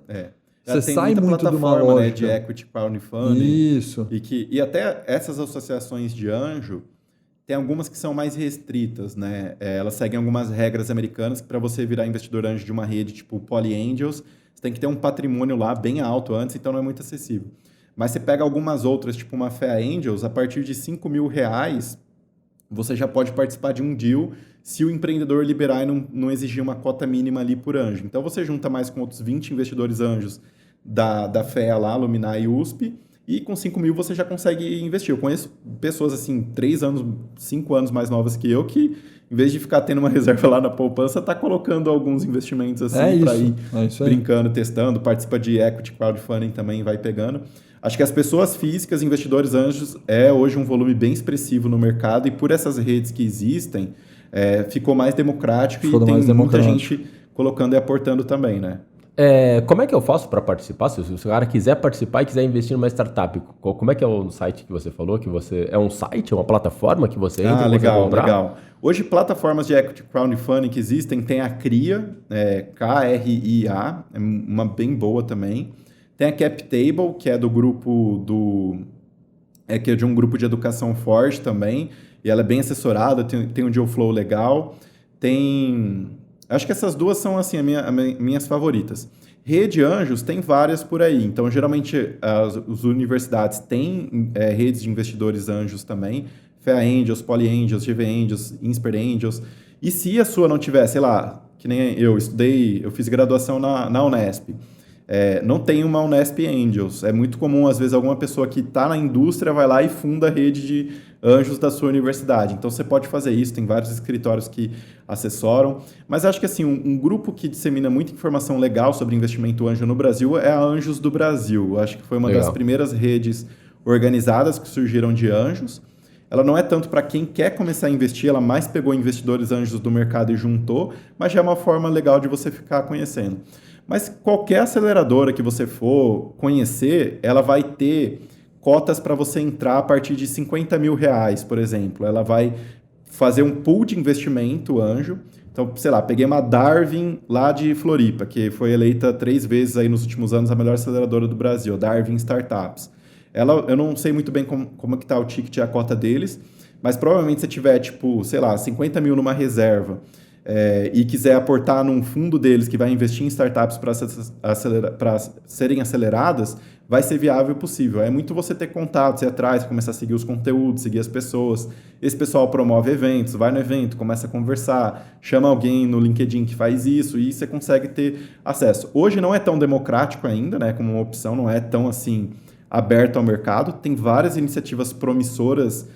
Você sai muito de uma lógica, né, de equity crowdfunding. Isso. E até essas associações de anjo, tem algumas que são mais restritas, né? Elas seguem algumas regras americanas que para você virar investidor anjo de uma rede tipo Poly Angels, você tem que ter um patrimônio lá bem alto antes, então não é muito acessível. Mas você pega algumas outras, tipo uma Fea Angels, a partir de R$5.000, você já pode participar de um deal se o empreendedor liberar e não exigir uma cota mínima ali por anjo. Então você junta mais com outros 20 investidores anjos da Fea lá, Luminar e USP, e com 5 mil você já consegue investir. Eu conheço pessoas assim, 3 anos, 5 anos mais novas que eu, que em vez de ficar tendo uma reserva lá na poupança, tá colocando alguns investimentos assim para ir brincando, testando, participa de equity crowdfunding também, vai pegando. Acho que as pessoas físicas, investidores anjos, é hoje um volume bem expressivo no mercado, e por essas redes que existem, ficou mais democrático e tem muita gente colocando e aportando também, né? Como é que eu faço para participar? Se o cara quiser participar e quiser investir numa startup, como é que é o site que você falou? É um site, é uma plataforma que você entra e legal, legal. Hoje, plataformas de equity crowdfunding que existem, tem a CRIA, KRIA, é uma bem boa também. Tem a CapTable, que é do grupo que é de um grupo de educação forte também, e ela é bem assessorada, tem um deal flow legal. Acho que essas duas são assim, minhas favoritas. Rede Anjos tem várias por aí. Então, geralmente, as universidades têm redes de investidores anjos também. Fea Angels, Poly Angels, GV Angels, Insper Angels. E se a sua não tiver, sei lá, que nem eu fiz graduação na Unesp. Não tem uma Unesp Angels. É muito comum, às vezes, alguma pessoa que está na indústria vai lá e funda a rede de anjos da sua universidade. Então, você pode fazer isso, tem vários escritórios que assessoram. Mas acho que assim, um grupo que dissemina muita informação legal sobre investimento anjo no Brasil é a Anjos do Brasil. Acho que foi uma das primeiras redes organizadas que surgiram de anjos. Ela não é tanto para quem quer começar a investir, ela mais pegou investidores anjos do mercado e juntou, mas já é uma forma legal de você ficar conhecendo. Mas qualquer aceleradora que você for conhecer, ela vai ter cotas para você entrar a partir de R$50 mil, por exemplo. Ela vai fazer um pool de investimento anjo. Então, sei lá, peguei uma Darwin lá de Floripa, que foi eleita 3 vezes aí nos últimos anos a melhor aceleradora do Brasil, a Darwin Startups. Eu não sei muito bem como é que está o ticket e a cota deles, mas provavelmente se tiver, tipo, sei lá, 50 mil numa reserva e quiser aportar num fundo deles que vai investir em startups para serem aceleradas, vai ser viável e possível. É muito você ter contatos, ir atrás, começar a seguir os conteúdos, seguir as pessoas. Esse pessoal promove eventos, vai no evento, começa a conversar, chama alguém no LinkedIn que faz isso e você consegue ter acesso. Hoje não é tão democrático ainda, né, como uma opção, não é tão assim aberto ao mercado. Tem várias iniciativas promissoras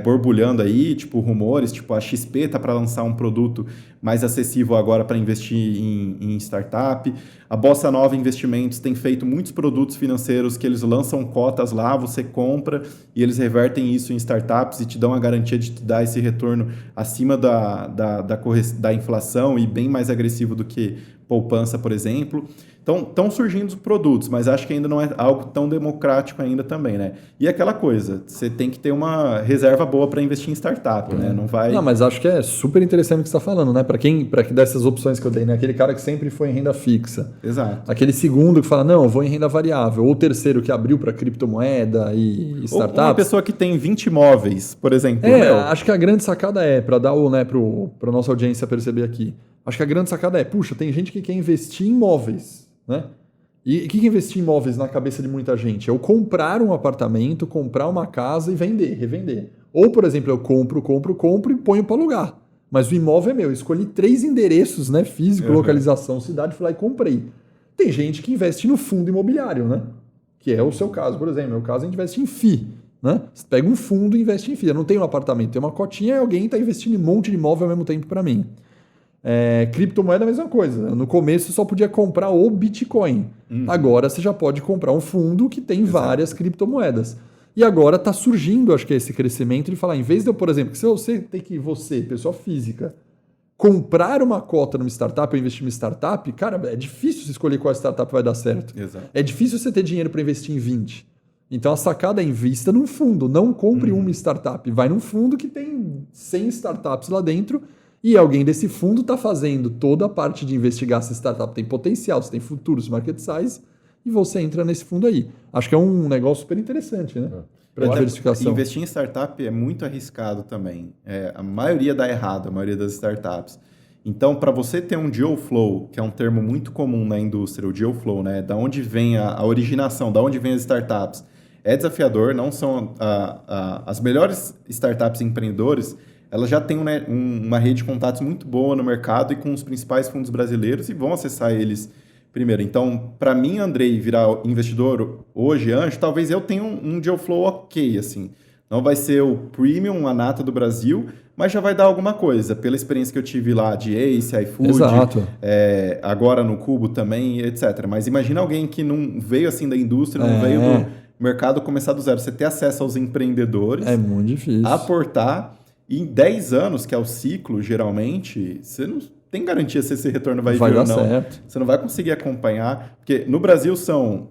borbulhando aí, tipo rumores, tipo a XP tá para lançar um produto mais acessível agora para investir em startup. A Bossa Nova Investimentos tem feito muitos produtos financeiros que eles lançam cotas lá, você compra e eles revertem isso em startups e te dão a garantia de te dar esse retorno acima da inflação e bem mais agressivo do que poupança, por exemplo. Então, estão surgindo os produtos, mas acho que ainda não é algo tão democrático ainda também, né? E aquela coisa, você tem que ter uma reserva boa para investir em startup, né? Não, mas acho que é super interessante o que você está falando, né? Para que dessas opções que eu dei, né? Aquele cara que sempre foi em renda fixa. Exato. Aquele segundo que fala, não, eu vou em renda variável. Ou o terceiro que abriu para criptomoeda e startups. Ou uma pessoa que tem 20 imóveis, por exemplo. Acho que a grande sacada para dar para a nossa audiência perceber aqui. Acho que a grande sacada puxa, tem gente que quer investir em imóveis, né? E o que é investir em imóveis na cabeça de muita gente? É eu comprar um apartamento, comprar uma casa e vender, revender. Ou, por exemplo, eu compro e ponho para alugar. Mas o imóvel é meu. Eu escolhi 3 endereços, né? Físico, localização, cidade, fui lá e comprei. Tem gente que investe no fundo imobiliário, né? Que é o seu caso, por exemplo. No meu caso, a gente investe em FII. Né? Você pega um fundo e investe em FII. Eu não tenho um apartamento, tem uma cotinha e alguém está investindo em um monte de imóvel ao mesmo tempo para mim. Criptomoeda é a mesma coisa. No começo você só podia comprar o Bitcoin. Agora você já pode comprar um fundo que tem várias criptomoedas. E agora está surgindo, acho que esse crescimento de falar, em vez de eu, por exemplo, se você tem que pessoa física, comprar uma cota numa startup ou investir numa startup, cara, é difícil você escolher qual startup vai dar certo. Exato. É difícil você ter dinheiro para investir em 20. Então a sacada é invista num fundo, não compre uma startup. Vai num fundo que tem 100 startups lá dentro e alguém desse fundo está fazendo toda a parte de investigar se a startup tem potencial, se tem futuro, se market size, e você entra nesse fundo aí. Acho que é um negócio super interessante, né? Para diversificação. Investir em startup é muito arriscado também. A maioria dá errado, a maioria das startups. Então, para você ter um deal flow, que é um termo muito comum na indústria, o deal flow, né? Da onde vem a originação, da onde vem as startups, é desafiador, não são as melhores startups e empreendedores, elas já têm uma rede de contatos muito boa no mercado e com os principais fundos brasileiros e vão acessar eles primeiro. Então, para mim, Andrei, virar investidor hoje, anjo, talvez eu tenha um deal flow ok, assim. Não vai ser o premium, a nata do Brasil, mas já vai dar alguma coisa. Pela experiência que eu tive lá de Ace, iFood, agora no Cubo também, etc. Mas imagina alguém que não veio assim da indústria, não veio do mercado começar do zero. Você ter acesso aos empreendedores. É muito difícil. Aportar. E em 10 anos, que é o ciclo, geralmente, você não tem garantia se esse retorno vai vir ou não. Certo. Você não vai conseguir acompanhar. Porque no Brasil são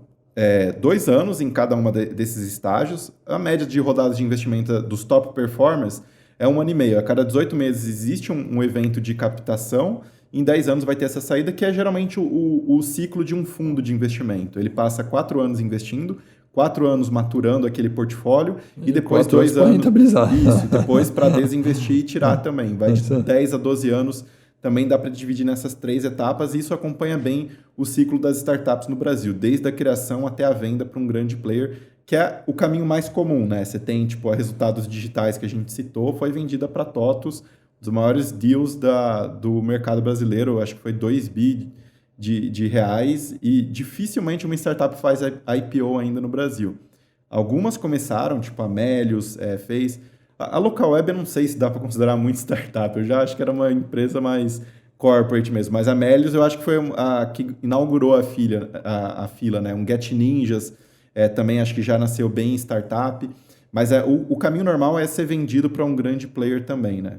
2 anos em cada uma desses estágios. A média de rodadas de investimento dos top performers é 1 ano e meio. A cada 18 meses existe um evento de captação. Em 10 anos vai ter essa saída, que é geralmente o ciclo de um fundo de investimento. Ele passa 4 anos investindo, 4 anos maturando aquele portfólio e depois 2 anos... Isso, depois para desinvestir e tirar também. Vai de 10 a 12 anos, também dá para dividir nessas 3 etapas e isso acompanha bem o ciclo das startups no Brasil, desde a criação até a venda para um grande player, que é o caminho mais comum, né? Você tem, tipo, resultados digitais que a gente citou, foi vendida para TOTVS, dos maiores deals do mercado brasileiro, acho que foi 2 bi de reais, e dificilmente uma startup faz IPO ainda no Brasil. Algumas começaram, tipo a Melius fez. A Localweb eu não sei se dá para considerar muito startup, eu já acho que era uma empresa mais corporate mesmo, mas a Melius eu acho que foi a que inaugurou a fila, né? Um Get Ninjas também acho que já nasceu bem em startup, mas o caminho normal é ser vendido para um grande player também, né?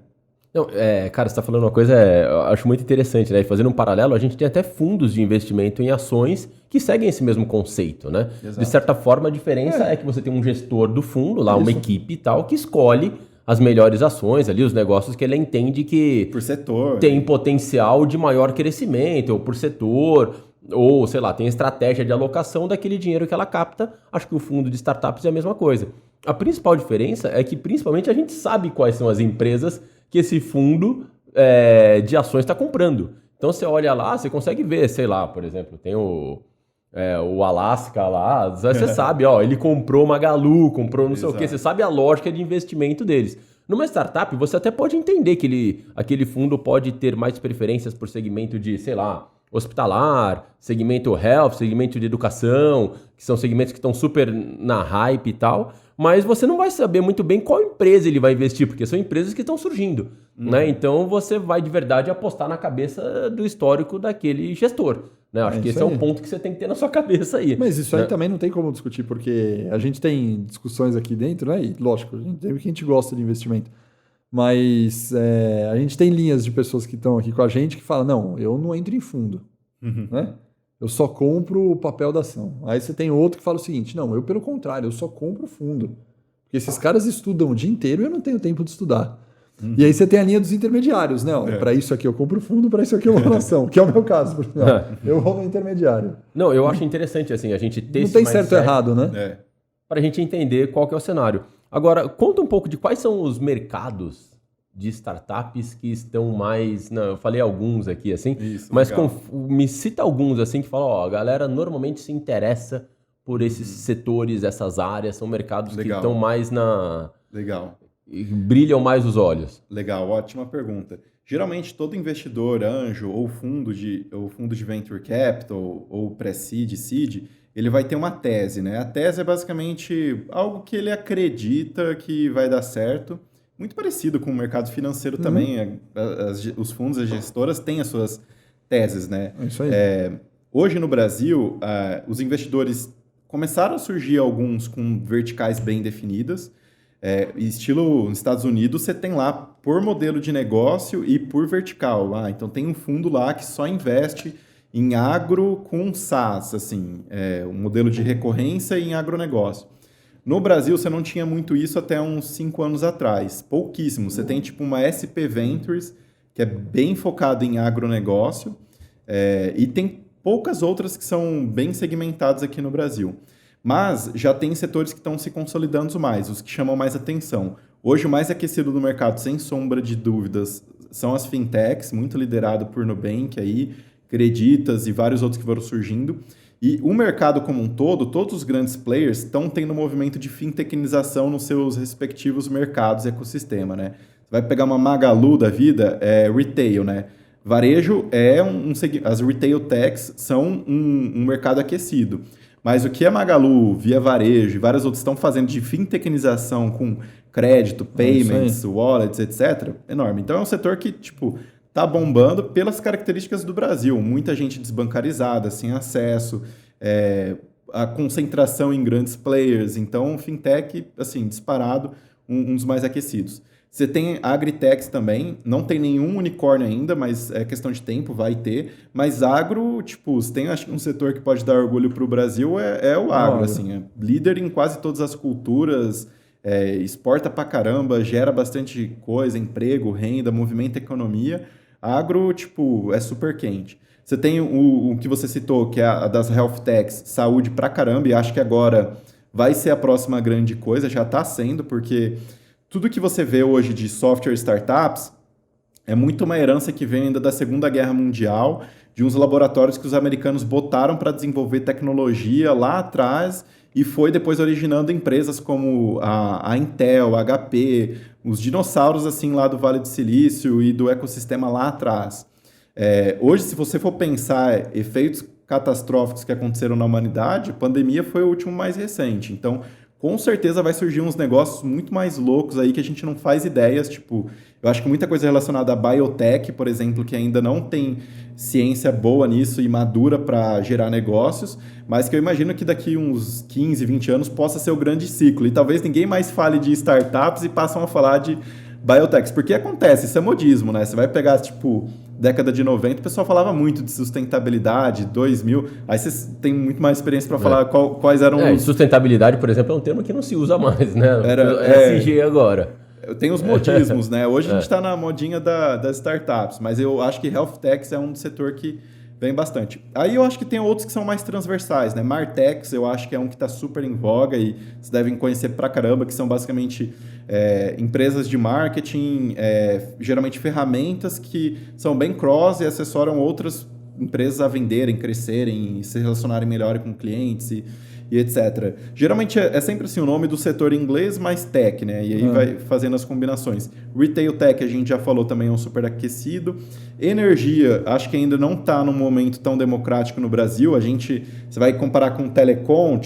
Não, cara, você está falando uma coisa, eu acho muito interessante, né? E fazendo um paralelo, a gente tem até fundos de investimento em ações que seguem esse mesmo conceito, né? Exato. De certa forma, a diferença é que você tem um gestor do fundo, lá uma equipe e tal, que escolhe as melhores ações ali, os negócios que ele entende que por setor, tem potencial de maior crescimento, ou por setor, ou, sei lá, tem estratégia de alocação daquele dinheiro que ela capta. Acho que o fundo de startups é a mesma coisa. A principal diferença é que, principalmente, a gente sabe quais são as empresas que esse fundo de ações está comprando. Então, você olha lá, você consegue ver, sei lá, por exemplo, tem o Alaska lá, você sabe, ele comprou Magalu, comprou não sei o quê, você sabe a lógica de investimento deles. Numa startup, você até pode entender que aquele fundo pode ter mais preferências por segmento de, sei lá, hospitalar, segmento health, segmento de educação, que são segmentos que estão super na hype e tal, mas você não vai saber muito bem qual empresa ele vai investir, porque são empresas que estão surgindo, né? Então você vai de verdade apostar na cabeça do histórico daquele gestor, né? Acho que esse é o ponto que você tem que ter na sua cabeça aí. Mas isso aí também não tem como discutir, porque a gente tem discussões aqui dentro, né? E lógico, a gente gosta de investimento. Mas a gente tem linhas de pessoas que estão aqui com a gente que falam, não, eu não entro em fundo, né? Eu só compro o papel da ação. Aí você tem outro que fala o seguinte, não, eu pelo contrário, eu só compro fundo. Porque esses caras estudam o dia inteiro e eu não tenho tempo de estudar. E aí você tem a linha dos intermediários, né? Para isso aqui eu compro fundo, para isso aqui eu vou na ação, que é o meu caso, por exemplo. Eu vou no intermediário. Não, eu acho interessante assim, a gente ter não tem certo ou errado, né? Para a gente entender qual que é o cenário. Agora, conta um pouco de quais são os mercados de startups que estão mais... Não, eu falei alguns aqui, assim, mas me cita alguns, assim, que falam, ó, a galera normalmente se interessa por esses setores, essas áreas, são mercados que estão mais na... Legal. Brilham mais os olhos. Legal, ótima pergunta. Geralmente, todo investidor, anjo ou fundo de venture capital ou pré-seed, seed, ele vai ter uma tese, né? A tese é basicamente algo que ele acredita que vai dar certo, muito parecido com o mercado financeiro também. Os fundos, as gestoras têm as suas teses, né? É isso aí. Hoje no Brasil, os investidores começaram a surgir alguns com verticais bem definidas. Estilo nos Estados Unidos, você tem lá por modelo de negócio e por vertical. Então tem um fundo lá que só investe em agro com SaaS, assim, um modelo de recorrência e em agronegócio. No Brasil, você não tinha muito isso até uns 5 anos atrás, pouquíssimo. Você tem tipo uma SP Ventures, que é bem focado em agronegócio, e tem poucas outras que são bem segmentadas aqui no Brasil. Mas já tem setores que estão se consolidando mais, os que chamam mais atenção. Hoje, o mais aquecido do mercado, sem sombra de dúvidas, são as fintechs, muito liderado por Nubank, aí, Creditas e vários outros que foram surgindo. E o mercado como um todo, todos os grandes players estão tendo um movimento de fintechnização nos seus respectivos mercados e ecossistema, né? Você vai pegar uma Magalu da vida, retail, né? Varejo as retail techs são um mercado aquecido. Mas o que a Magalu, Via Varejo e várias outras estão fazendo de fintechnização com crédito, payments, wallets, etc., enorme. Então é um setor que, tá bombando pelas características do Brasil. Muita gente desbancarizada, sem acesso, a concentração em grandes players. Então, fintech, assim, disparado, um dos mais aquecidos. Você tem agritechs também, não tem nenhum unicórnio ainda, mas é questão de tempo, vai ter. Mas agro, se tem acho que um setor que pode dar orgulho para o Brasil, é o agro, assim, é líder em quase todas as culturas, exporta pra caramba, gera bastante coisa, emprego, renda, movimenta a economia. Agro, é super quente. Você tem o que você citou, que é a das health techs, saúde pra caramba, e acho que agora vai ser a próxima grande coisa, já está sendo, porque tudo que você vê hoje de software startups é muito uma herança que vem ainda da Segunda Guerra Mundial, de uns laboratórios que os americanos botaram para desenvolver tecnologia lá atrás e foi depois originando empresas como a Intel, a HP, os dinossauros assim lá do Vale do Silício e do ecossistema lá atrás. Hoje, se você for pensar efeitos catastróficos que aconteceram na humanidade, a pandemia foi o último mais recente. Então, com certeza vai surgir uns negócios muito mais loucos aí que a gente não faz ideias, eu acho que muita coisa relacionada à biotech, por exemplo, que ainda não tem ciência boa nisso e madura para gerar negócios, mas que eu imagino que daqui uns 15, 20 anos possa ser o grande ciclo. E talvez ninguém mais fale de startups e passam a falar de biotechs. Porque acontece, isso é modismo, né? Você vai pegar, década de 90, o pessoal falava muito de sustentabilidade, 2000, aí vocês têm muito mais experiência para falar quais eram os... Sustentabilidade, por exemplo, é um termo que não se usa mais, né? É SG agora. Tem os modismos, né? Hoje a gente está na modinha das startups, mas eu acho que health techs é um setor que vem bastante. Aí eu acho que tem outros que são mais transversais, né? Martechs, eu acho que é um que está super em voga e vocês devem conhecer pra caramba, que são basicamente empresas de marketing, geralmente ferramentas que são bem cross e assessoram outras empresas a venderem, crescerem, se relacionarem melhor com clientes e etc. Geralmente é sempre assim o nome do setor em inglês mais tech, né? E aí vai fazendo as combinações. Retail tech, a gente já falou também, é um super aquecido. Energia, acho que ainda não está num momento tão democrático no Brasil. Você vai comparar com telecom,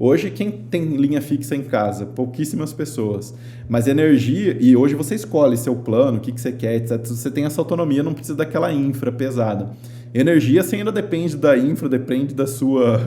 Hoje, quem tem linha fixa em casa? Pouquíssimas pessoas. Mas energia, e hoje você escolhe seu plano, o que você quer, etc. Você tem essa autonomia, não precisa daquela infra pesada. Energia, você ainda depende da infra, depende da sua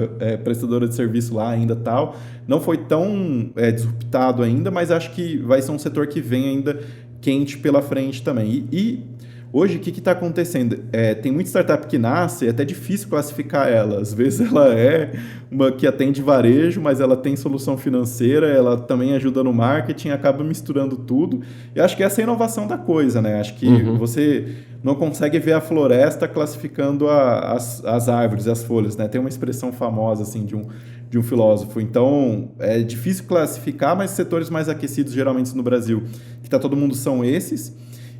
prestadora de serviço lá ainda tal. Não foi tão disruptado ainda, mas acho que vai ser um setor que vem ainda quente pela frente também. E hoje, o que está acontecendo? Tem muita startup que nasce, é até difícil classificar ela. Às vezes ela é uma que atende varejo, mas ela tem solução financeira, ela também ajuda no marketing, acaba misturando tudo. E acho que essa é a inovação da coisa, né? Acho que você não consegue ver a floresta classificando as árvores, as folhas, né? Tem uma expressão famosa, assim, de um filósofo. Então, é difícil classificar, mas setores mais aquecidos, geralmente no Brasil, que está todo mundo, são esses.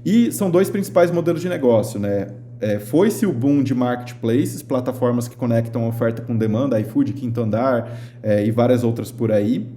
E são dois principais modelos de negócio, né? Foi-se o boom de marketplaces, plataformas que conectam oferta com demanda, iFood, Quinto Andar e várias outras por aí.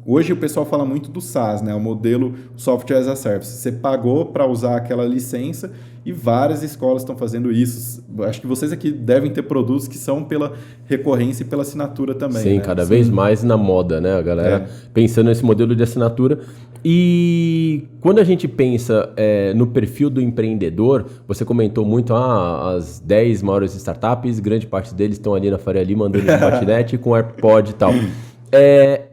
Hoje o pessoal fala muito do SaaS, né? O modelo Software as a Service. Você pagou para usar aquela licença e várias escolas estão fazendo isso. Acho que vocês aqui devem ter produtos que são pela recorrência e pela assinatura também. Sim, né? cada vez mais na moda, né? A galera pensando nesse modelo de assinatura. E quando a gente pensa no perfil do empreendedor, você comentou muito as 10 maiores startups, grande parte deles estão ali na Faria Lima andando de patinete com AirPod e tal.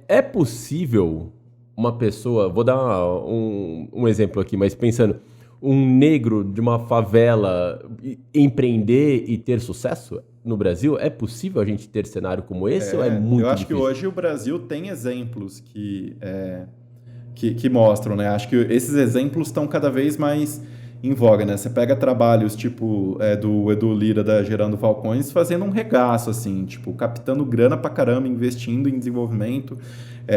É possível uma pessoa, vou dar um exemplo aqui, mas pensando, um negro de uma favela empreender e ter sucesso no Brasil? É possível a gente ter cenário como esse ou é muito difícil? Eu acho que hoje o Brasil tem exemplos que mostram, né? Acho que esses exemplos estão cada vez mais em voga, né? Você pega trabalhos tipo do Edu Lira da Gerando Falcões fazendo um regaço, assim, tipo, captando grana pra caramba, investindo em desenvolvimento.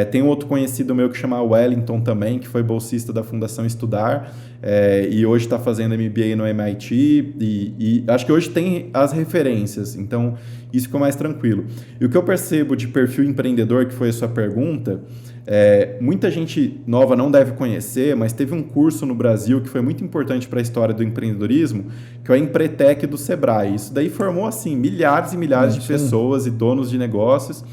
Tem um outro conhecido meu que chama Wellington também, que foi bolsista da Fundação Estudar e hoje está fazendo MBA no MIT e acho que hoje tem as referências, então isso ficou mais tranquilo. E o que eu percebo de perfil empreendedor, que foi a sua pergunta, muita gente nova não deve conhecer, mas teve um curso no Brasil que foi muito importante para a história do empreendedorismo, que é o Empretec do Sebrae. Isso daí formou assim milhares e milhares de pessoas e donos de negócios.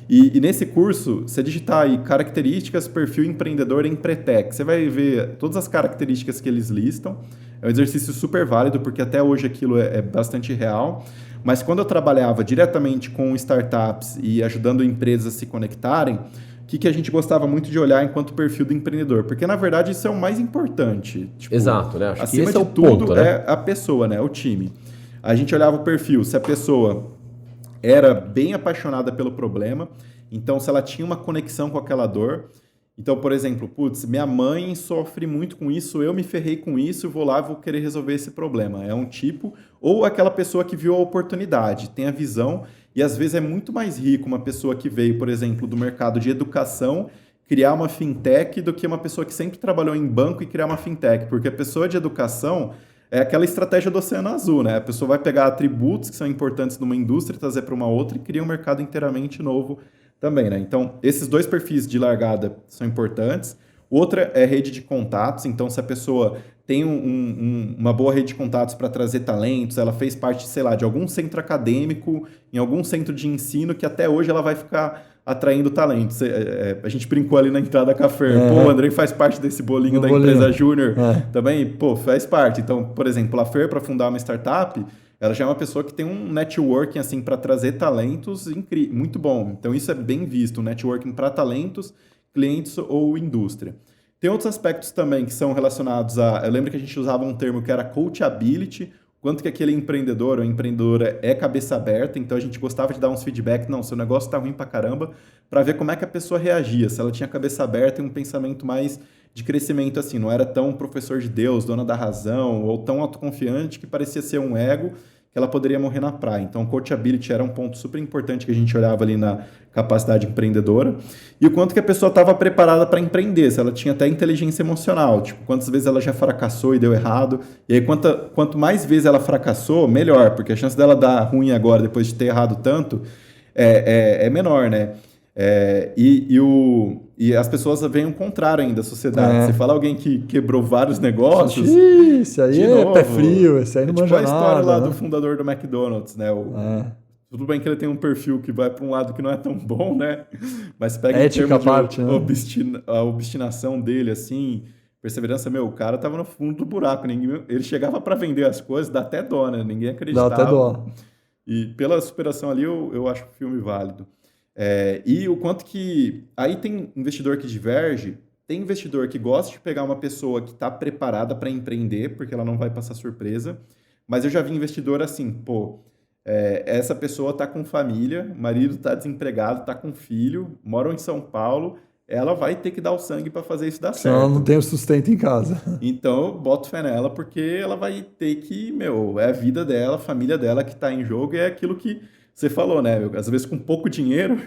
E nesse curso, você digitar aí características, perfil empreendedor Empretec, você vai ver todas as características que eles listam. É um exercício super válido, porque até hoje aquilo é bastante real. Mas quando eu trabalhava diretamente com startups e ajudando empresas a se conectarem, o que a gente gostava muito de olhar enquanto perfil do empreendedor? Porque, na verdade, isso é o mais importante. Tipo, exato, né? Acho acima que esse de é o tudo, ponto, né? é a pessoa, né? O time. A gente olhava o perfil, se a pessoa era bem apaixonada pelo problema, então se ela tinha uma conexão com aquela dor. Então, por exemplo, minha mãe sofre muito com isso, eu me ferrei com isso, vou lá e vou querer resolver esse problema. É um tipo, ou aquela pessoa que viu a oportunidade, tem a visão, e às vezes é muito mais rico uma pessoa que veio, por exemplo, do mercado de educação, criar uma fintech, do que uma pessoa que sempre trabalhou em banco e criar uma fintech, porque a pessoa de educação é aquela estratégia do Oceano Azul, né? A pessoa vai pegar atributos que são importantes numa indústria, trazer para uma outra e cria um mercado inteiramente novo também, né? Então, esses dois perfis de largada são importantes. Outra é rede de contatos. Então, se a pessoa tem uma boa rede de contatos para trazer talentos, ela fez parte, sei lá, de algum centro acadêmico, em algum centro de ensino, que até hoje ela vai ficar atraindo talentos. A gente brincou ali na entrada da Café. Pô, o Andrei faz parte desse bolinho da empresa Júnior também. Pô, faz parte. Então, por exemplo, a Fer, para fundar uma startup, ela já é uma pessoa que tem um networking assim para trazer talentos muito bom. Então, isso é bem visto, um networking para talentos, clientes ou indústria. Tem outros aspectos também que são relacionados a... Eu lembro que a gente usava um termo que era coachability, quanto que aquele empreendedor ou empreendedora é cabeça aberta, então a gente gostava de dar uns feedback, não, seu negócio tá ruim pra caramba, para ver como é que a pessoa reagia, se ela tinha cabeça aberta e um pensamento mais de crescimento, assim, não era tão professor de Deus, dona da razão, ou tão autoconfiante que parecia ser um ego, que ela poderia morrer na praia. Então, coachability era um ponto super importante que a gente olhava ali na capacidade empreendedora. E o quanto que a pessoa estava preparada para empreender, se ela tinha até inteligência emocional, tipo, quantas vezes ela já fracassou e deu errado. E aí, quanto mais vezes ela fracassou, melhor, porque a chance dela dar ruim agora, depois de ter errado tanto, é menor, né? E as pessoas veem o contrário ainda da sociedade. Você fala alguém que quebrou vários negócios... Isso aí é pé frio, isso aí não manja nada. Tipo a história lá do fundador do McDonald's, né? Tudo bem que ele tem um perfil que vai para um lado que não é tão bom, né? Mas pega ética em termos parte, né? a obstinação dele, assim, perseverança, o cara tava no fundo do buraco. Ele chegava para vender as coisas, dá até dó, né? Ninguém acreditava. Dá até dó. E pela superação ali, eu acho o filme válido. E o quanto que... Aí tem investidor que diverge, tem investidor que gosta de pegar uma pessoa que está preparada para empreender, porque ela não vai passar surpresa. Mas eu já vi investidor assim, essa pessoa está com família, o marido está desempregado, está com filho, moram em São Paulo, ela vai ter que dar o sangue para fazer isso dar certo. Senão ela não tem o sustento em casa. Então eu boto fé nela, porque ela vai ter que, é a vida dela, a família dela que está em jogo, e é aquilo que você falou, né? Às vezes com pouco dinheiro,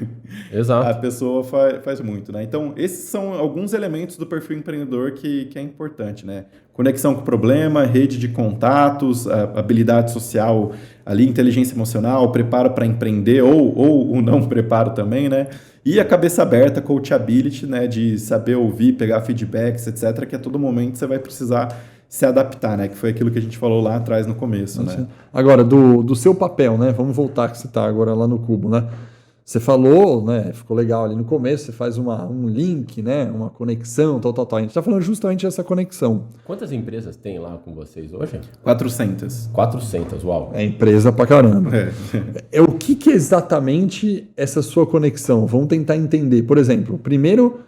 Exato. a pessoa faz muito, né? Então esses são alguns elementos do perfil empreendedor que é importante, né? Conexão com o problema, rede de contatos, habilidade social, ali, inteligência emocional, preparo para empreender ou o não preparo também, né? E a cabeça aberta, coachability, né? De saber ouvir, pegar feedbacks, etc., que a todo momento você vai precisar se adaptar, né? Que foi aquilo que a gente falou lá atrás no começo, né? Agora, do seu papel, né? Vamos voltar que você está agora lá no Cubo, né? Você falou, né? Ficou legal ali no começo, você faz um link, né? Uma conexão, tal. A gente está falando justamente dessa conexão. Quantas empresas tem lá com vocês hoje? 400. 400, uau. É empresa pra caramba. O que é exatamente essa sua conexão? Vamos tentar entender. Por exemplo, primeiro,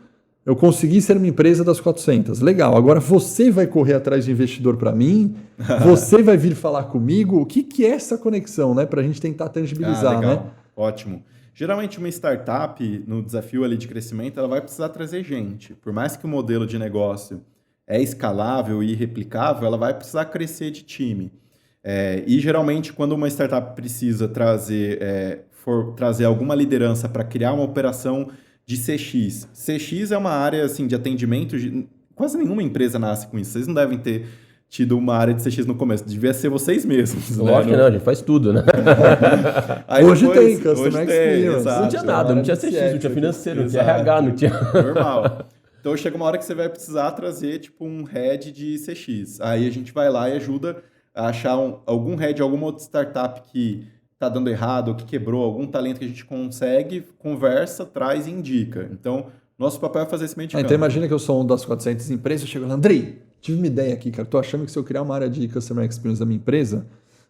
eu consegui ser uma empresa das 400. Legal. Agora você vai correr atrás de investidor para mim? Você vai vir falar comigo? O que é essa conexão, né? Para a gente tentar tangibilizar, legal. né? Ótimo. Geralmente uma startup, no desafio ali de crescimento, ela vai precisar trazer gente. Por mais que o modelo de negócio é escalável e replicável, ela vai precisar crescer de time. E geralmente quando uma startup precisa trazer alguma liderança para criar uma operação de CX. CX é uma área assim, de atendimento, quase nenhuma empresa nasce com isso. Vocês não devem ter tido uma área de CX no começo. Devia ser vocês mesmos. Lógico que não, a gente faz tudo, né? Hoje tem Customer Experience. Não tinha nada, não tinha CX, não tinha financeiro, não tinha RH, não tinha... Normal. Então chega uma hora que você vai precisar trazer tipo um head de CX. Aí a gente vai lá e ajuda a achar algum head, alguma outra startup que está dando errado, ou que quebrou, algum talento que a gente consegue, conversa, traz e indica. Então, nosso papel é fazer esse meio de campo. Então imagina que eu sou um das 400 empresas, eu chego lá, Andrei, tive uma ideia aqui, cara. Tô achando que se eu criar uma área de Customer Experience da minha empresa,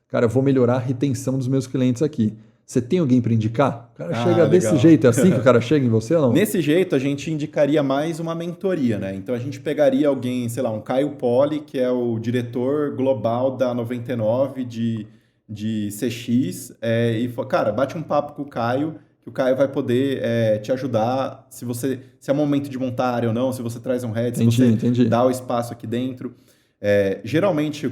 cara, eu vou melhorar a retenção dos meus clientes aqui. Você tem alguém para indicar? O cara chega desse legal. jeito, é assim que o cara chega em você ou não? Nesse jeito, a gente indicaria mais uma mentoria, né? Então, a gente pegaria alguém, sei lá, um Caio Poli, que é o diretor global da 99 de CX, e fala, cara, bate um papo com o Caio, que o Caio vai poder te ajudar se é o momento de montar área ou não, se você traz um head, se você dá o espaço aqui dentro. Geralmente,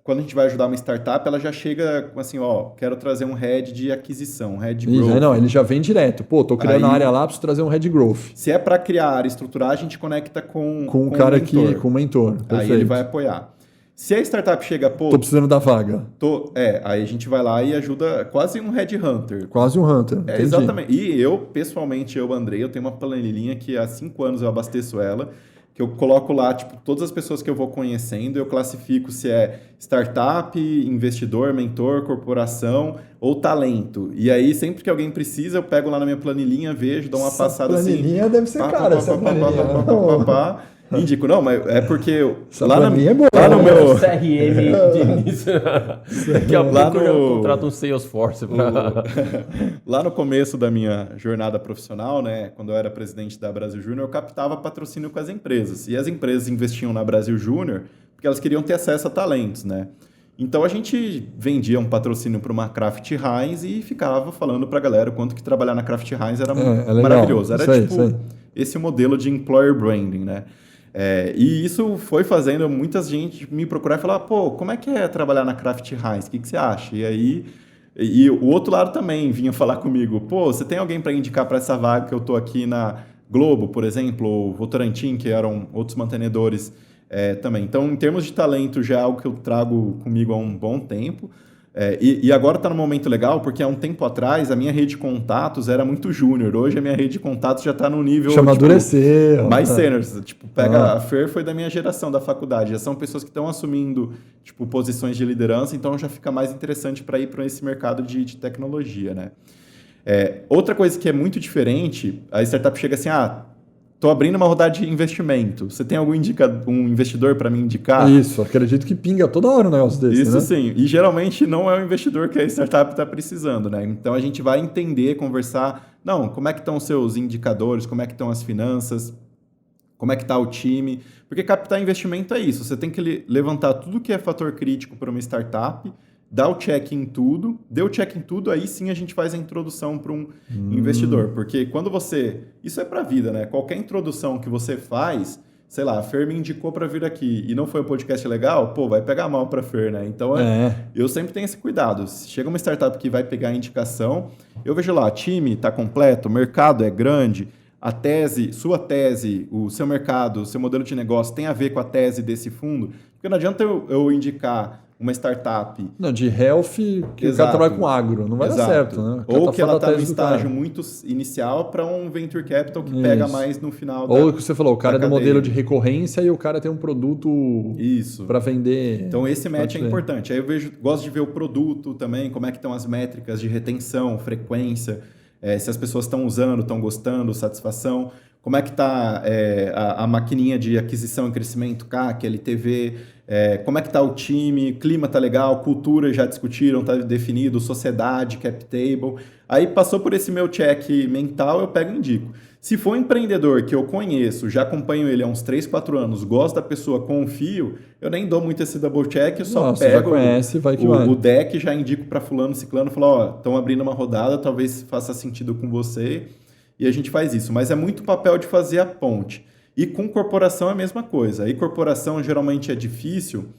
quando a gente vai ajudar uma startup, ela já chega assim, quero trazer um head de aquisição, um head de growth. Não, ele já vem direto. Pô, tô criando a área lá, preciso trazer um head growth. Se é para criar a área e estruturar, a gente conecta com o cara aqui, com o mentor. Aí Perfeito. ele vai apoiar. Se a startup chega, tô precisando da vaga. Aí a gente vai lá e ajuda, quase um headhunter. Quase um hunter. Exatamente. E eu, pessoalmente, Andrei, eu tenho uma planilhinha que há 5 anos eu abasteço ela, que eu coloco lá, tipo, todas as pessoas que eu vou conhecendo, eu classifico se é startup, investidor, mentor, corporação ou talento. E aí, sempre que alguém precisa, eu pego lá na minha planilhinha, vejo, dou uma passada assim. Planilhinha deve ser cara, essa planilhinha. Indico, não, mas é porque lá no meu CRM de início. Daqui a pouco eu contrato um Salesforce. Lá no começo da minha jornada profissional, né, quando eu era presidente da Brasil Júnior, eu captava patrocínio com as empresas. E as empresas investiam na Brasil Júnior porque elas queriam ter acesso a talentos, né? Então a gente vendia um patrocínio para uma Kraft Heinz e ficava falando para a galera o quanto que trabalhar na Kraft Heinz era maravilhoso. Era esse modelo de employer branding, né? E isso foi fazendo muita gente me procurar e falar, pô, como é que é trabalhar na Kraft Heinz? O que você acha? E aí, o outro lado também vinha falar comigo, pô, você tem alguém para indicar para essa vaga que eu tô aqui na Globo, por exemplo, ou Votorantim, que eram outros mantenedores também. Então, em termos de talento, já é algo que eu trago comigo há um bom tempo. E agora está num momento legal, porque há um tempo atrás a minha rede de contatos era muito júnior. Hoje a minha rede de contatos já está no nível amadureceu, mais sênior. Tipo, a Fer foi da minha geração da faculdade. Já são pessoas que estão assumindo tipo, posições de liderança, então já fica mais interessante para ir para esse mercado de tecnologia, né? Outra coisa que é muito diferente, a startup chega assim, estou abrindo uma rodada de investimento. Você tem algum um investidor para me indicar? Isso, acredito que pinga toda hora um negócio desse, Isso né? sim, e geralmente não é o investidor que a startup está precisando, né? Então a gente vai entender, conversar, como é que estão os seus indicadores, como é que estão as finanças, como é que está o time, porque captar investimento é isso, você tem que levantar tudo que é fator crítico para uma startup, dá o check em tudo, deu o check em tudo, aí sim a gente faz a introdução para um investidor. Porque quando você... Isso é para a vida, né? Qualquer introdução que você faz, sei lá, a Fer me indicou para vir aqui e não foi um podcast legal, vai pegar mal para a Fer, né? Então, eu sempre tenho esse cuidado. Se chega uma startup que vai pegar a indicação, eu vejo lá, time está completo, o mercado é grande, a tese, sua tese, o seu mercado, o seu modelo de negócio tem a ver com a tese desse fundo. Porque não adianta eu indicar uma startup... Não, de health, que o cara trabalha com agro. Não vai dar certo, né? Ou que ela está num estágio muito inicial para um venture capital que pega mais no final Ou o que você falou, o cara é do modelo de recorrência e o cara tem um produto para vender. Então esse match é importante. Aí eu gosto de ver o produto também, como é que estão as métricas de retenção, frequência, se as pessoas estão usando, estão gostando, satisfação. Como é que está a maquininha de aquisição e crescimento, CAC, LTV, como é que está o time, clima está legal, cultura já discutiram, está definido, sociedade, cap table. Aí passou por esse meu check mental, eu pego e indico. Se for um empreendedor que eu conheço, já acompanho ele há uns 3, 4 anos, gosto da pessoa, confio, eu nem dou muito esse double check, eu só pego o deck, já indico para fulano, ciclano, falo, estão abrindo uma rodada, talvez faça sentido com você, e a gente faz isso. Mas é muito papel de fazer a ponte. E com corporação é a mesma coisa. E corporação geralmente é difícil,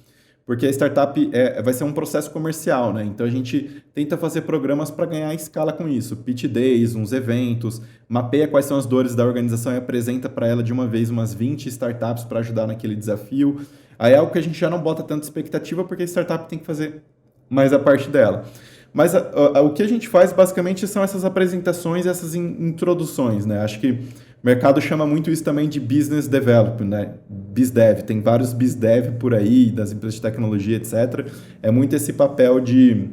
porque a startup vai ser um processo comercial, né? Então a gente tenta fazer programas para ganhar escala com isso. Pitch days, uns eventos, mapeia quais são as dores da organização e apresenta para ela de uma vez umas 20 startups para ajudar naquele desafio. Aí é algo que a gente já não bota tanta expectativa, porque a startup tem que fazer mais a parte dela. Mas o que a gente faz basicamente são essas apresentações, essas introduções, né? Acho que o mercado chama muito isso também de business development, né? BizDev, tem vários BizDev por aí, das empresas de tecnologia, etc. É muito esse papel de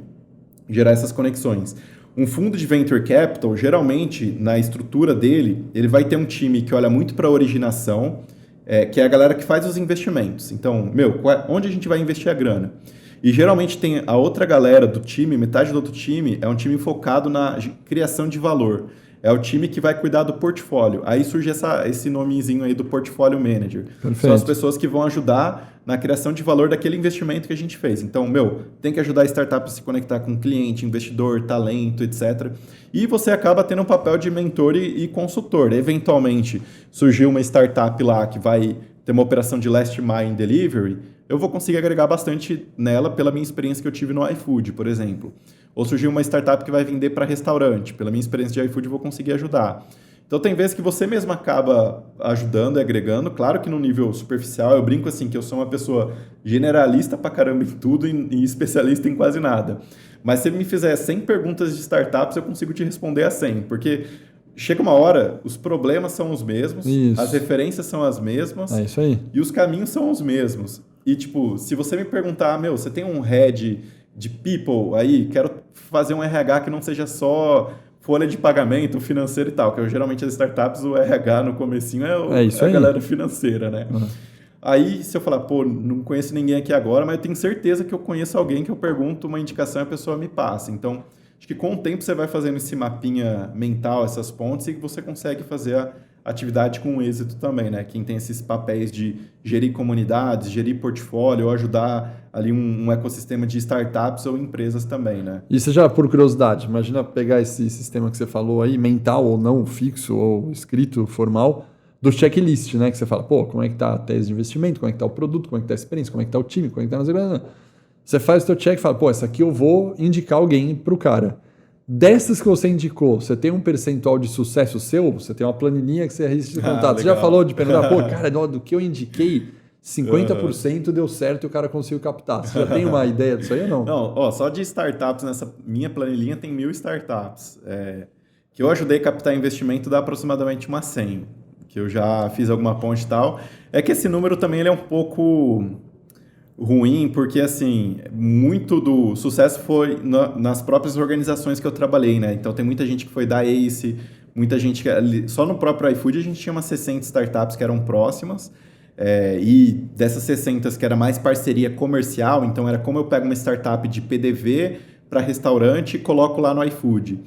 gerar essas conexões. Um fundo de venture capital, geralmente, na estrutura dele, ele vai ter um time que olha muito para a originação, que é a galera que faz os investimentos. Então, onde a gente vai investir a grana? E geralmente tem a outra galera do time, metade do outro time, é um time focado na criação de valor. É o time que vai cuidar do portfólio. Aí surge esse nomezinho aí do portfólio manager. Perfeito. São as pessoas que vão ajudar na criação de valor daquele investimento que a gente fez. Então, tem que ajudar a startup a se conectar com cliente, investidor, talento, etc. E você acaba tendo um papel de mentor e consultor. Eventualmente, surgiu uma startup lá que vai ter uma operação de last mile delivery, eu vou conseguir agregar bastante nela pela minha experiência que eu tive no iFood, por exemplo. Ou surgiu uma startup que vai vender para restaurante, pela minha experiência de iFood eu vou conseguir ajudar. Então tem vezes que você mesmo acaba ajudando e agregando, claro que no nível superficial, eu brinco assim que eu sou uma pessoa generalista pra caramba em tudo e especialista em quase nada. Mas se me fizer 100 perguntas de startups, eu consigo te responder a 100, porque chega uma hora, os problemas são os mesmos, as referências são as mesmas, isso aí. E os caminhos são os mesmos. E, se você me perguntar, você tem um head de people aí, quero fazer um RH que não seja só folha de pagamento, financeiro e tal, que geralmente as startups, o RH no comecinho é a galera financeira, né? Uhum. Aí, se eu falar, não conheço ninguém aqui agora, mas eu tenho certeza que eu conheço alguém que eu pergunto uma indicação e a pessoa me passa. Então, acho que com o tempo você vai fazendo esse mapinha mental, essas pontes, e você consegue fazer a atividade com êxito também, né? Quem tem esses papéis de gerir comunidades, gerir portfólio, ou ajudar ali um ecossistema de startups ou empresas também, né? E você já, por curiosidade, imagina pegar esse sistema que você falou aí, mental ou não, fixo ou escrito, formal, do checklist, né? Que você fala, como é que tá a tese de investimento, como é que tá o produto, como é que tá a experiência, como é que tá o time, como é que tá... Você faz o seu check e fala, essa aqui eu vou indicar alguém pro cara. Dessas que você indicou, você tem um percentual de sucesso seu? Você tem uma planilhinha que você registra de contato. Você já falou de perguntar, cara, do que eu indiquei, 50% deu certo e o cara conseguiu captar. Você já tem uma ideia disso aí ou não? Não, ó, só de startups, nessa minha planilhinha tem 1.000 startups. Que eu ajudei a captar investimento dá aproximadamente umas 100, que eu já fiz alguma ponte e tal. É que esse número também ele é um pouco ruim, porque assim, muito do sucesso foi nas próprias organizações que eu trabalhei, né? Então tem muita gente que foi da ACE, muita gente que... Só no próprio iFood a gente tinha umas 60 startups que eram próximas, e dessas 60 que era mais parceria comercial, então era como eu pego uma startup de PDV para restaurante e coloco lá no iFood.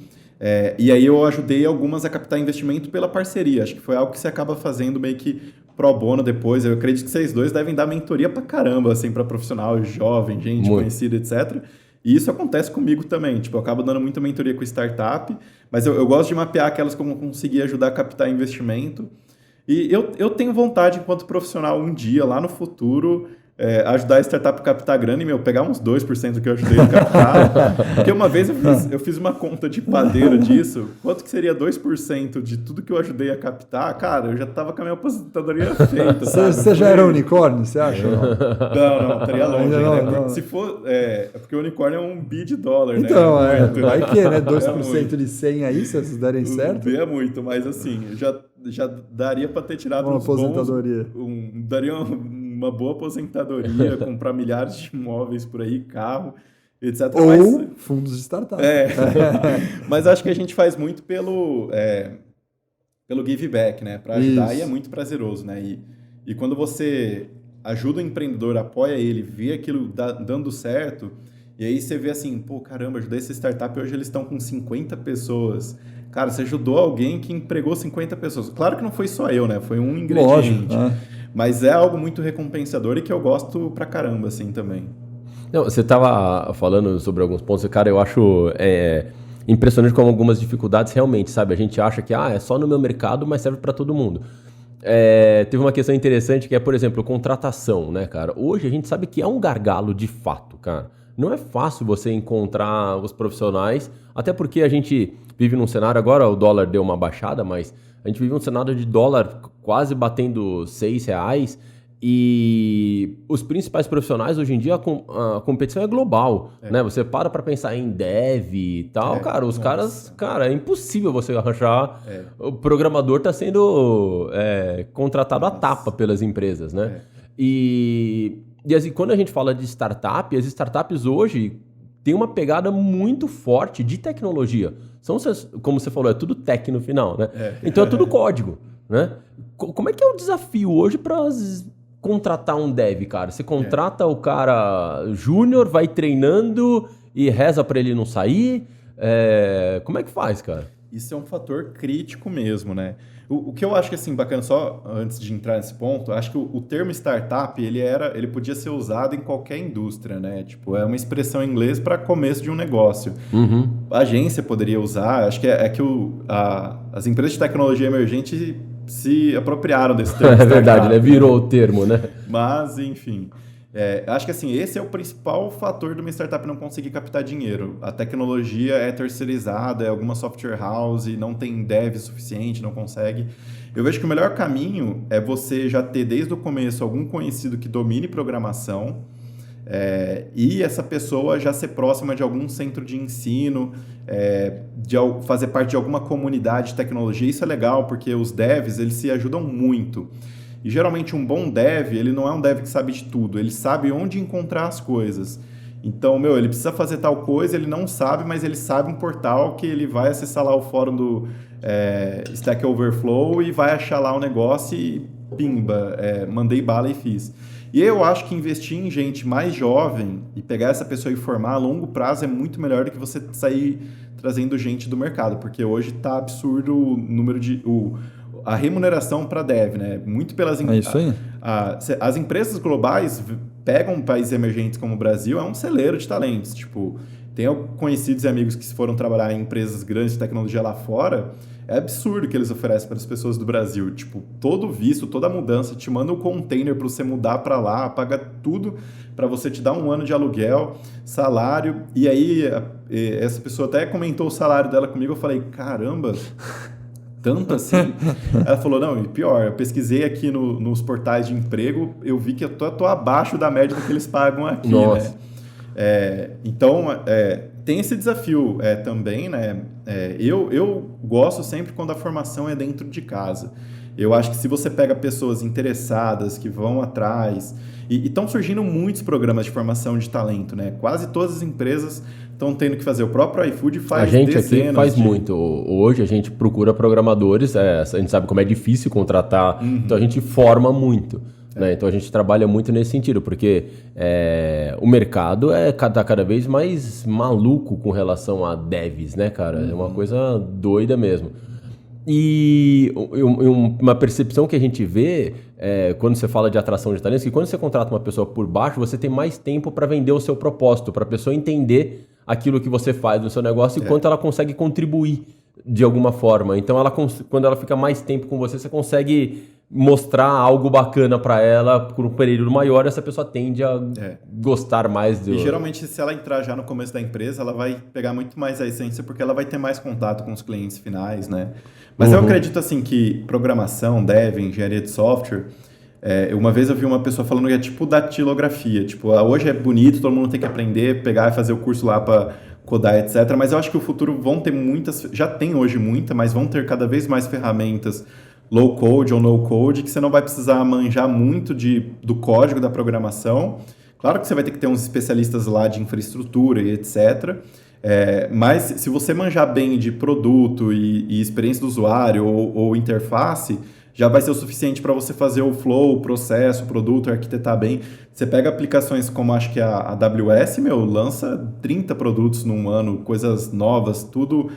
E aí eu ajudei algumas a captar investimento pela parceria. Acho que foi algo que você acaba fazendo meio que pro bono depois. Eu acredito que vocês dois devem dar mentoria pra caramba, assim, para profissional jovem, gente conhecida, etc. E isso acontece comigo também. Tipo, eu acabo dando muita mentoria com startup, mas eu gosto de mapear aquelas como conseguir ajudar a captar investimento. E eu tenho vontade, enquanto profissional, um dia, lá no futuro, ajudar a startup a captar grana e, pegar uns 2% do que eu ajudei a captar. Porque uma vez eu fiz uma conta de padeiro disso. Quanto que seria 2% de tudo que eu ajudei a captar? Cara, eu já tava com a minha aposentadoria feita, sabe? Você já era unicórnio, você acha? Não, estaria longe. Não. Se for... porque o unicórnio é $1 bilhão, então, né? Então, vai que, né? 2% de 100 aí, se vocês derem certo. É muito, mas assim, já daria para ter tirado uma aposentadoria. Daria uma boa aposentadoria, comprar milhares de imóveis por aí, carro, etc. Ou fundos de startup. Mas acho que a gente faz muito pelo give back, né? Para ajudar. Isso. E é muito prazeroso, né? E quando você ajuda o empreendedor, apoia ele, vê aquilo dando certo, e aí você vê assim, pô, caramba, ajudei essa startup, hoje eles estão com 50 pessoas. Cara, você ajudou alguém que empregou 50 pessoas. Claro que não foi só eu, né? Foi um ingrediente. Lógico, né? Mas é algo muito recompensador e que eu gosto pra caramba, assim, também. Não, você estava falando sobre alguns pontos, cara, eu acho impressionante como algumas dificuldades realmente, sabe? A gente acha que é só no meu mercado, mas serve para todo mundo. Teve uma questão interessante que é, por exemplo, contratação, né, cara? Hoje a gente sabe que é um gargalo de fato, cara. Não é fácil você encontrar os profissionais, até porque a gente vive num cenário, agora o dólar deu uma baixada, mas a gente vive um cenário de dólar quase batendo R$6 e os principais profissionais hoje em dia, a competição é global, né? Você para pensar em dev e tal, cara, os caras, cara, é impossível você arranjar, o programador está sendo contratado a tapa pelas empresas, né? E assim, quando a gente fala de startup, as startups hoje têm uma pegada muito forte de tecnologia. São, como você falou, é tudo tech no final, né? Então é tudo código, né? Como é que é o desafio hoje para contratar um dev, cara? Você contrata o cara júnior, vai treinando e reza para ele não sair? Como é que faz, cara? Isso é um fator crítico mesmo, né? O que eu acho que, assim, bacana, só antes de entrar nesse ponto, acho que o termo startup, ele podia ser usado em qualquer indústria, né? Tipo, é uma expressão em inglês para começo de um negócio. Uhum. A agência poderia usar, acho que as empresas de tecnologia emergente se apropriaram desse termo. É verdade, né? Virou o termo, né? Mas, enfim... acho que assim, esse é o principal fator de uma startup não conseguir captar dinheiro. A tecnologia é terceirizada, é alguma software house, não tem dev suficiente, não consegue. Eu vejo que o melhor caminho é você já ter desde o começo algum conhecido que domine programação, e essa pessoa já ser próxima de algum centro de ensino, de fazer parte de alguma comunidade de tecnologia. Isso é legal porque os devs eles se ajudam muito. E geralmente um bom dev, ele não é um dev que sabe de tudo, ele sabe onde encontrar as coisas. Então, ele precisa fazer tal coisa, ele não sabe, mas ele sabe um portal que ele vai acessar lá o fórum do Stack Overflow e vai achar lá o negócio e pimba, mandei bala e fiz. E eu acho que investir em gente mais jovem e pegar essa pessoa e formar a longo prazo é muito melhor do que você sair trazendo gente do mercado, porque hoje está absurdo o número de... a remuneração para dev, né? Muito pelas... isso aí. As empresas globais pegam países emergentes como o Brasil, é um celeiro de talentos. Tipo, tenho conhecidos e amigos que foram trabalhar em empresas grandes de tecnologia lá fora, é absurdo o que eles oferecem para as pessoas do Brasil. Tipo, todo visto, toda mudança, te manda um container para você mudar para lá, paga tudo para você te dar 1 ano de aluguel, salário. E aí, essa pessoa até comentou o salário dela comigo, eu falei, caramba... tanto assim? Ela falou, não, e pior, eu pesquisei aqui nos portais de emprego, eu vi que eu tô abaixo da média do que eles pagam aqui, Nossa. né? Então, tem esse desafio também, né? Eu gosto sempre quando a formação é dentro de casa. Eu acho que se você pega pessoas interessadas, que vão atrás... E estão surgindo muitos programas de formação de talento, né? Quase todas as empresas estão tendo que fazer. O próprio iFood faz dezenas. A gente dezenas aqui faz muito. Hoje a gente procura programadores, a gente sabe como é difícil contratar, então a gente forma muito. Né? Então a gente trabalha muito nesse sentido, porque o mercado tá cada vez mais maluco com relação a devs, né, cara? É uma coisa doida mesmo. E uma percepção que a gente vê quando você fala de atração de talentos, que quando você contrata uma pessoa por baixo, você tem mais tempo para vender o seu propósito, para a pessoa entender aquilo que você faz no seu negócio e quanto ela consegue contribuir de alguma forma. Então, quando ela fica mais tempo com você, você consegue mostrar algo bacana para ela por um período maior, essa pessoa tende a gostar mais do... E geralmente, se ela entrar já no começo da empresa, ela vai pegar muito mais a essência, porque ela vai ter mais contato com os clientes finais, né? Mas eu acredito, assim, que programação, dev, engenharia de software... uma vez eu vi uma pessoa falando que é tipo datilografia. Tipo, hoje é bonito, todo mundo tem que aprender, pegar e fazer o curso lá para codar, etc. Mas eu acho que o futuro vão ter muitas... Já tem hoje muita, mas vão ter cada vez mais ferramentas low code ou no code, que você não vai precisar manjar muito do código da programação. Claro que você vai ter que ter uns especialistas lá de infraestrutura e etc. Mas se você manjar bem de produto e experiência do usuário ou interface, já vai ser o suficiente para você fazer o flow, o processo, o produto, arquitetar bem. Você pega aplicações como acho que a AWS, lança 30 produtos num ano, coisas novas, tudo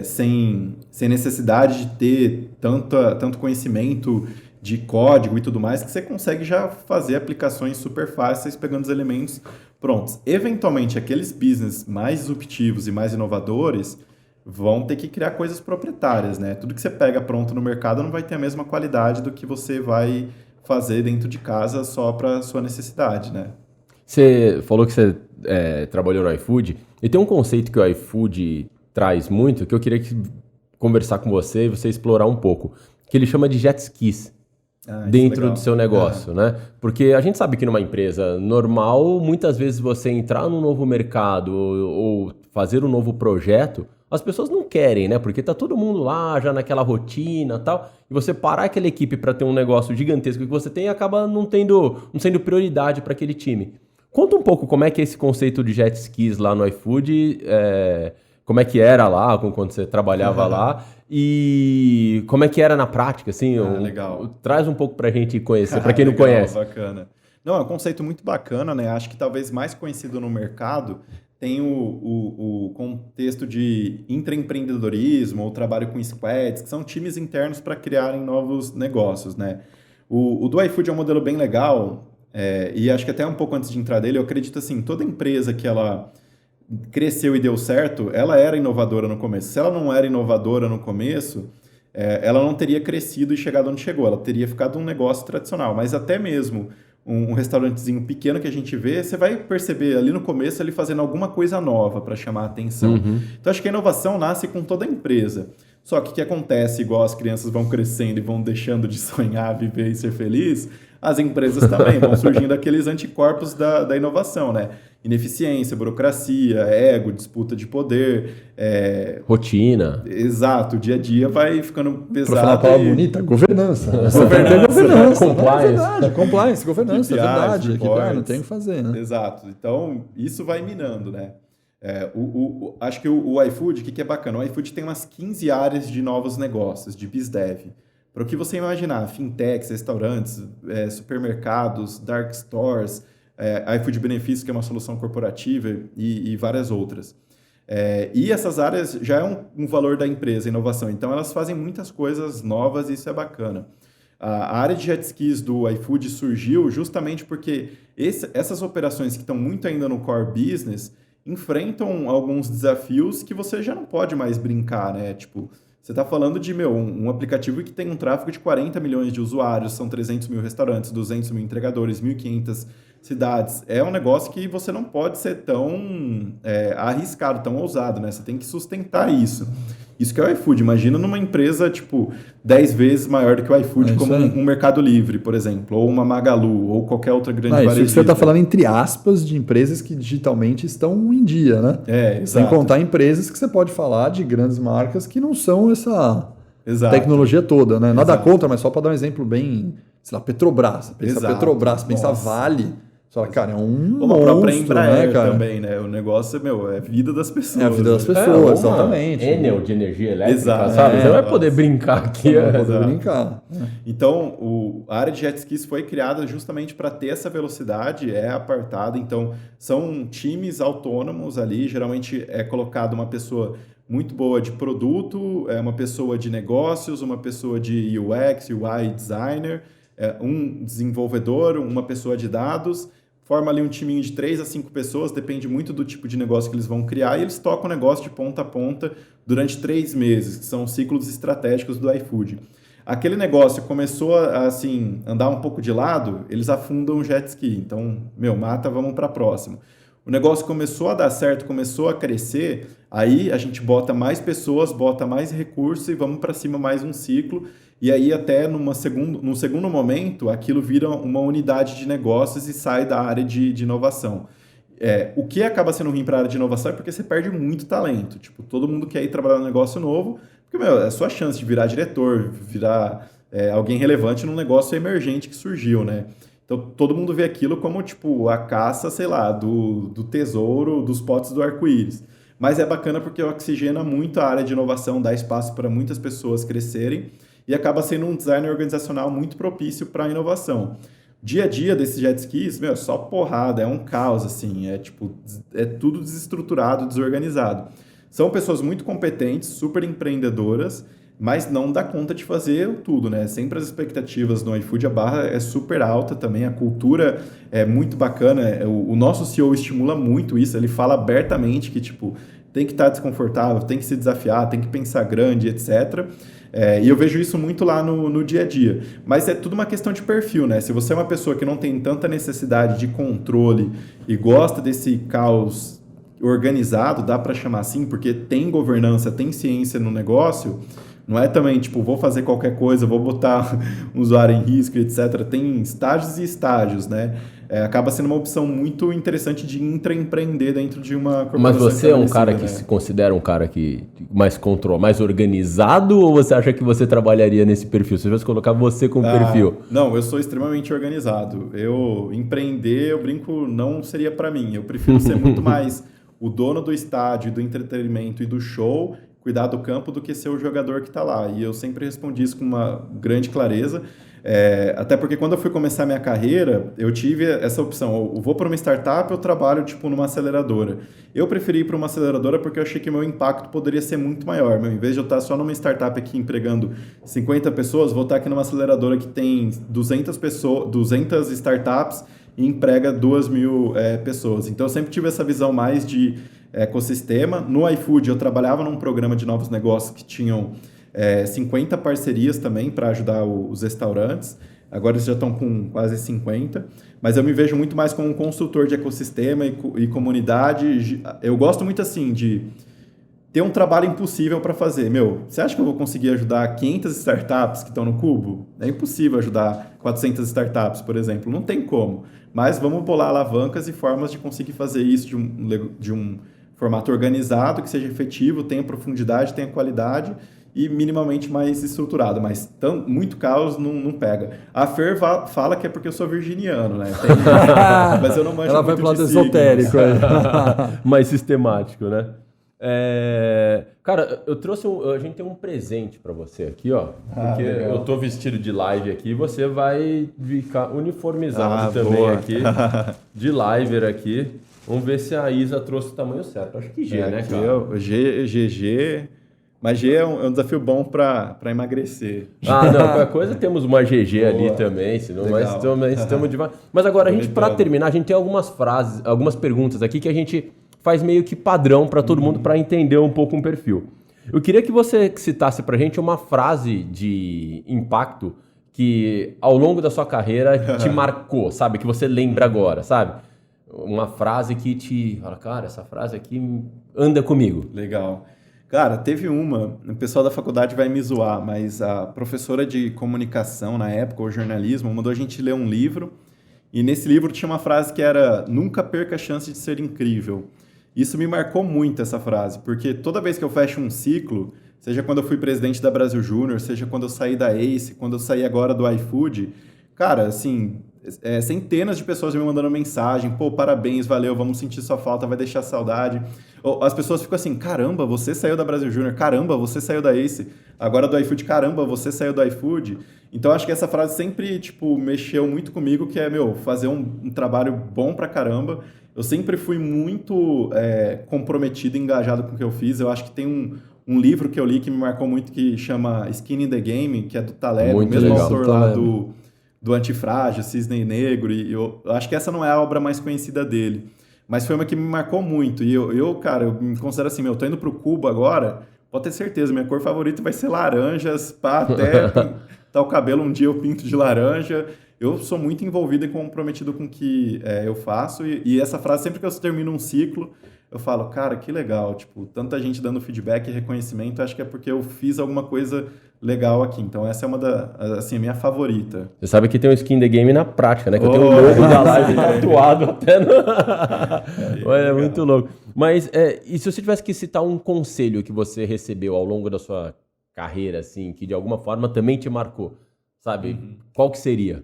sem necessidade de ter tanto conhecimento de código e tudo mais, que você consegue já fazer aplicações super fáceis pegando os elementos prontos. Eventualmente, aqueles business mais disruptivos e mais inovadores vão ter que criar coisas proprietárias, né? Tudo que você pega pronto no mercado não vai ter a mesma qualidade do que você vai fazer dentro de casa só para sua necessidade, né? Você falou que você trabalhou no iFood, e tem um conceito que o iFood traz muito, que eu queria conversar com você e você explorar um pouco, que ele chama de jet skis dentro do seu negócio, né? Porque a gente sabe que numa empresa normal, muitas vezes você entrar num novo mercado ou fazer um novo projeto, as pessoas não querem, né? Porque tá todo mundo lá, já naquela rotina e tal, e você parar aquela equipe para ter um negócio gigantesco que você tem, acaba não sendo prioridade para aquele time. Conta um pouco como é que é esse conceito de jet skis lá no iFood, como é que era lá, quando você trabalhava lá, e como é que era na prática, assim. Legal. Traz um pouco pra gente conhecer, pra quem não conhece. Bacana. Não, é um conceito muito bacana, né? Acho que talvez mais conhecido no mercado tem o contexto de intraempreendedorismo ou trabalho com squads, que são times internos para criarem novos negócios, né? O do iFood é um modelo bem legal, e acho que até um pouco antes de entrar dele, eu acredito assim, toda empresa que ela cresceu e deu certo, ela era inovadora no começo. Se ela não era inovadora no começo, ela não teria crescido e chegado onde chegou. Ela teria ficado um negócio tradicional. Mas até mesmo um restaurantezinho pequeno que a gente vê, você vai perceber ali no começo ele fazendo alguma coisa nova para chamar a atenção. Então, acho que a inovação nasce com toda a empresa. Só que o que acontece, igual as crianças vão crescendo e vão deixando de sonhar, viver e ser feliz, as empresas também vão surgindo aqueles anticorpos da inovação, né? Ineficiência, burocracia, ego, disputa de poder. Rotina. Exato, o dia a dia vai ficando pesado. Para falar uma palavra bonita, governança. Governança. Compliance. É verdade, compliance, governança, é verdade. Não tem o que fazer, né? Exato. Então, isso vai minando, né? Acho que o iFood, o que é bacana? O iFood tem umas 15 áreas de novos negócios, de BizDev. Para o que você imaginar, fintechs, restaurantes, supermercados, dark stores, iFood Benefícios, que é uma solução corporativa, e várias outras. E essas áreas já é um valor da empresa, inovação. Então, elas fazem muitas coisas novas e isso é bacana. A área de jet skis do iFood surgiu justamente porque essas operações que estão muito ainda no core business enfrentam alguns desafios que você já não pode mais brincar, né? Tipo, você está falando de um aplicativo que tem um tráfego de 40 milhões de usuários, são 300 mil restaurantes, 200 mil entregadores, 1.500 cidades. É um negócio que você não pode ser tão arriscado, tão ousado, né? Você tem que sustentar isso. Isso que é o iFood. Imagina numa empresa, tipo, 10 vezes maior do que o iFood, como um Mercado Livre, por exemplo, ou uma Magalu, ou qualquer outra grande varejista. Isso que você está falando entre aspas de empresas que digitalmente estão em dia, né? Exato. Sem contar empresas que você pode falar de grandes marcas que não são essa tecnologia toda, né? Nada contra, mas só para dar um exemplo bem, sei lá, Petrobras. Pensa Petrobras, pensa Vale. Você fala, cara, é uma própria monstro, Embraer, né, cara? Também, né? O negócio é a vida das pessoas. É a vida das pessoas, exatamente. Enel de energia elétrica, Exato. sabe? Você não vai poder brincar aqui. Não vai poder brincar. Então, a área de jet skis foi criada justamente para ter essa velocidade, é apartada. Então, são times autônomos ali. Geralmente é colocado uma pessoa muito boa de produto, uma pessoa de negócios, uma pessoa de UX, UI designer, um desenvolvedor, uma pessoa de dados. Forma ali um timinho de 3 a 5 pessoas, depende muito do tipo de negócio que eles vão criar, e eles tocam o negócio de ponta a ponta durante 3 meses, que são ciclos estratégicos do iFood. Aquele negócio começou a assim, andar um pouco de lado, eles afundam o jet ski. Então, mata, vamos para a próxima. O negócio começou a dar certo, começou a crescer, aí a gente bota mais pessoas, bota mais recursos e vamos para cima mais um ciclo. E aí até num segundo momento, aquilo vira uma unidade de negócios e sai da área de inovação. O que acaba sendo ruim para a área de inovação é porque você perde muito talento. Tipo, todo mundo quer ir trabalhar num negócio novo, porque, é a sua chance de virar diretor, virar alguém relevante num negócio emergente que surgiu, né? Então, todo mundo vê aquilo como, tipo, a caça, sei lá, do tesouro, dos potes do arco-íris. Mas é bacana porque oxigena muito a área de inovação, dá espaço para muitas pessoas crescerem e acaba sendo um design organizacional muito propício para a inovação. Dia a dia desses jet skis, é só porrada, é um caos, assim, é tudo desestruturado, desorganizado. São pessoas muito competentes, super empreendedoras, mas não dá conta de fazer tudo, né? Sempre as expectativas no iFood, a barra é super alta também, a cultura é muito bacana, o nosso CEO estimula muito isso, ele fala abertamente que, tipo, tem que estar desconfortável, tem que se desafiar, tem que pensar grande, etc., e eu vejo isso muito lá no dia a dia. Mas é tudo uma questão de perfil, né? Se você é uma pessoa que não tem tanta necessidade de controle e gosta desse caos organizado, dá para chamar assim, porque tem governança, tem ciência no negócio, não é também, tipo, vou fazer qualquer coisa, vou botar um usuário em risco, etc. Tem estágios e estágios, né? Acaba sendo uma opção muito interessante de intraempreender dentro de uma corporação. Mas você é um cara que se considera um cara que mais controla, mais organizado, ou você acha que você trabalharia nesse perfil? Se eu tivesse colocar você como perfil? Não, eu sou extremamente organizado. Empreender, eu brinco, não seria para mim. Eu prefiro ser muito mais o dono do estádio, do entretenimento e do show, cuidar do campo, do que ser o jogador que está lá. E eu sempre respondi isso com uma grande clareza. Até porque quando eu fui começar a minha carreira, eu tive essa opção. Eu vou para uma startup, eu trabalho tipo numa aceleradora. Eu preferi ir para uma aceleradora porque eu achei que o meu impacto poderia ser muito maior. Em vez de eu estar só numa startup aqui empregando 50 pessoas, vou estar aqui numa aceleradora que tem 200 startups e emprega 2.000 pessoas. Então eu sempre tive essa visão mais de ecossistema. No iFood eu trabalhava num programa de novos negócios que tinham 50 parcerias também para ajudar os restaurantes. Agora eles já estão com quase 50. Mas eu me vejo muito mais como um consultor de ecossistema e comunidade. Eu gosto muito assim de ter um trabalho impossível para fazer. Você acha que eu vou conseguir ajudar 500 startups que estão no Cubo? É impossível ajudar 400 startups, por exemplo. Não tem como. Mas vamos bolar alavancas e formas de conseguir fazer isso de um formato organizado, que seja efetivo, tenha profundidade, tenha qualidade e minimamente mais estruturado, mas muito caos não pega. A Fer fala que é porque eu sou virginiano, né? Mas eu não manjo. Ela vai pro lado esotérico. Mais sistemático, né? Cara, eu trouxe a gente tem um presente pra você aqui, ó. Porque eu tô vestido de live aqui e você vai ficar uniformizado também boa. Aqui. De liver aqui. Vamos ver se a Isa trouxe o tamanho certo. Acho que G, né, cara? GG. Mas G é um desafio bom para emagrecer. Não, qualquer coisa temos uma GG boa. Ali também, senão nós estamos de... Mas agora, a gente, para terminar, a gente tem algumas frases, algumas perguntas aqui que a gente faz meio que padrão para todo mundo para entender um pouco um perfil. Eu queria que você citasse pra gente uma frase de impacto que ao longo da sua carreira te marcou, sabe? Que você lembra agora, sabe? Uma frase que te fala, cara, essa frase aqui anda comigo. Legal. Cara, teve o pessoal da faculdade vai me zoar, mas a professora de comunicação na época, ou jornalismo, mandou a gente ler um livro, e nesse livro tinha uma frase que era: nunca perca a chance de ser incrível. Isso me marcou muito, essa frase, porque toda vez que eu fecho um ciclo, seja quando eu fui presidente da Brasil Júnior, seja quando eu saí da Ace, quando eu saí agora do iFood, cara, assim, centenas de pessoas me mandando mensagem: pô, parabéns, valeu, vamos sentir sua falta, vai deixar saudade. As pessoas ficam assim: caramba, você saiu da Brasil Júnior, caramba, você saiu da Ace, agora do iFood, caramba, você saiu do iFood. Então, acho que essa frase sempre, tipo, mexeu muito comigo, que é, fazer um trabalho bom pra caramba. Eu sempre fui muito comprometido e engajado com o que eu fiz. Eu acho que tem um livro que eu li que me marcou muito, que chama Skin in the Game, que é do Taleb, o mesmo autor lá do Antifrágil, Cisne Negro, e eu acho que essa não é a obra mais conhecida dele, mas foi uma que me marcou muito. E cara, eu me considero assim: tô indo pro Cubo agora, pode ter certeza, minha cor favorita vai ser laranjas, até pintar o cabelo um dia eu pinto de laranja. Eu sou muito envolvido e comprometido com o que eu faço, e essa frase, sempre que eu termino um ciclo, eu falo: cara, que legal, tipo, tanta gente dando feedback e reconhecimento, acho que é porque eu fiz alguma coisa legal aqui. Então essa é a minha favorita. Você sabe que tem um Skin the Game na prática, né? Que eu tenho o logo da live tatuado até no... É muito louco. Mas, e se você tivesse que citar um conselho que você recebeu ao longo da sua carreira, assim, que de alguma forma também te marcou, sabe? Qual que seria?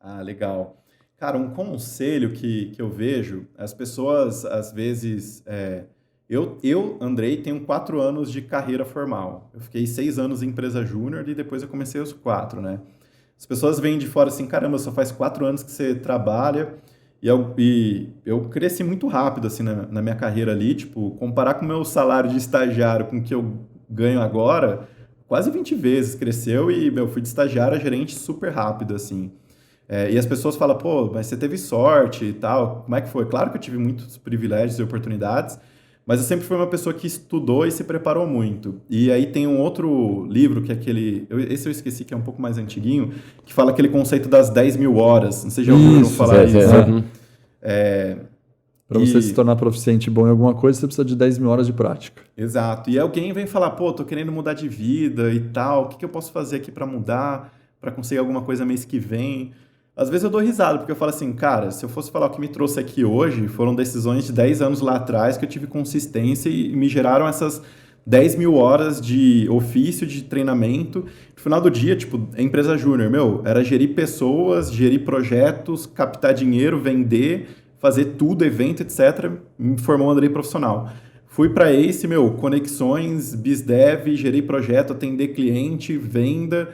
Ah, legal. Cara, um conselho que eu vejo, as pessoas, às vezes... Eu, Andrei, tenho 4 anos de carreira formal. Eu fiquei 6 anos em empresa júnior e depois eu comecei os 4, né? As pessoas vêm de fora assim: caramba, só faz 4 anos que você trabalha. E eu cresci muito rápido, assim, na minha carreira ali. Tipo, comparar com o meu salário de estagiário com o que eu ganho agora, quase 20 vezes cresceu, e eu fui de estagiário a gerente super rápido, assim. E as pessoas falam: pô, mas você teve sorte e tal. Como é que foi? Claro que eu tive muitos privilégios e oportunidades, mas eu sempre fui uma pessoa que estudou e se preparou muito. E aí tem um outro livro, que é aquele... Esse eu esqueci, que é um pouco mais antiguinho, que fala aquele conceito das 10.000 horas. Não sei se já ouviram falar isso. Para você se tornar proficiente bom em alguma coisa, você precisa de 10.000 horas de prática. Exato. E alguém vem falar: pô, tô querendo mudar de vida e tal, o que eu posso fazer aqui para mudar, para conseguir alguma coisa mês que vem? Às vezes eu dou risada, porque eu falo assim: cara, se eu fosse falar o que me trouxe aqui hoje, foram decisões de 10 anos lá atrás que eu tive consistência e me geraram essas 10.000 horas de ofício, de treinamento. No final do dia, tipo, a empresa júnior, era gerir pessoas, gerir projetos, captar dinheiro, vender, fazer tudo, evento, etc. Me formou um Andrei profissional. Fui para Ace, conexões, BizDev, gerir projeto, atender cliente, venda,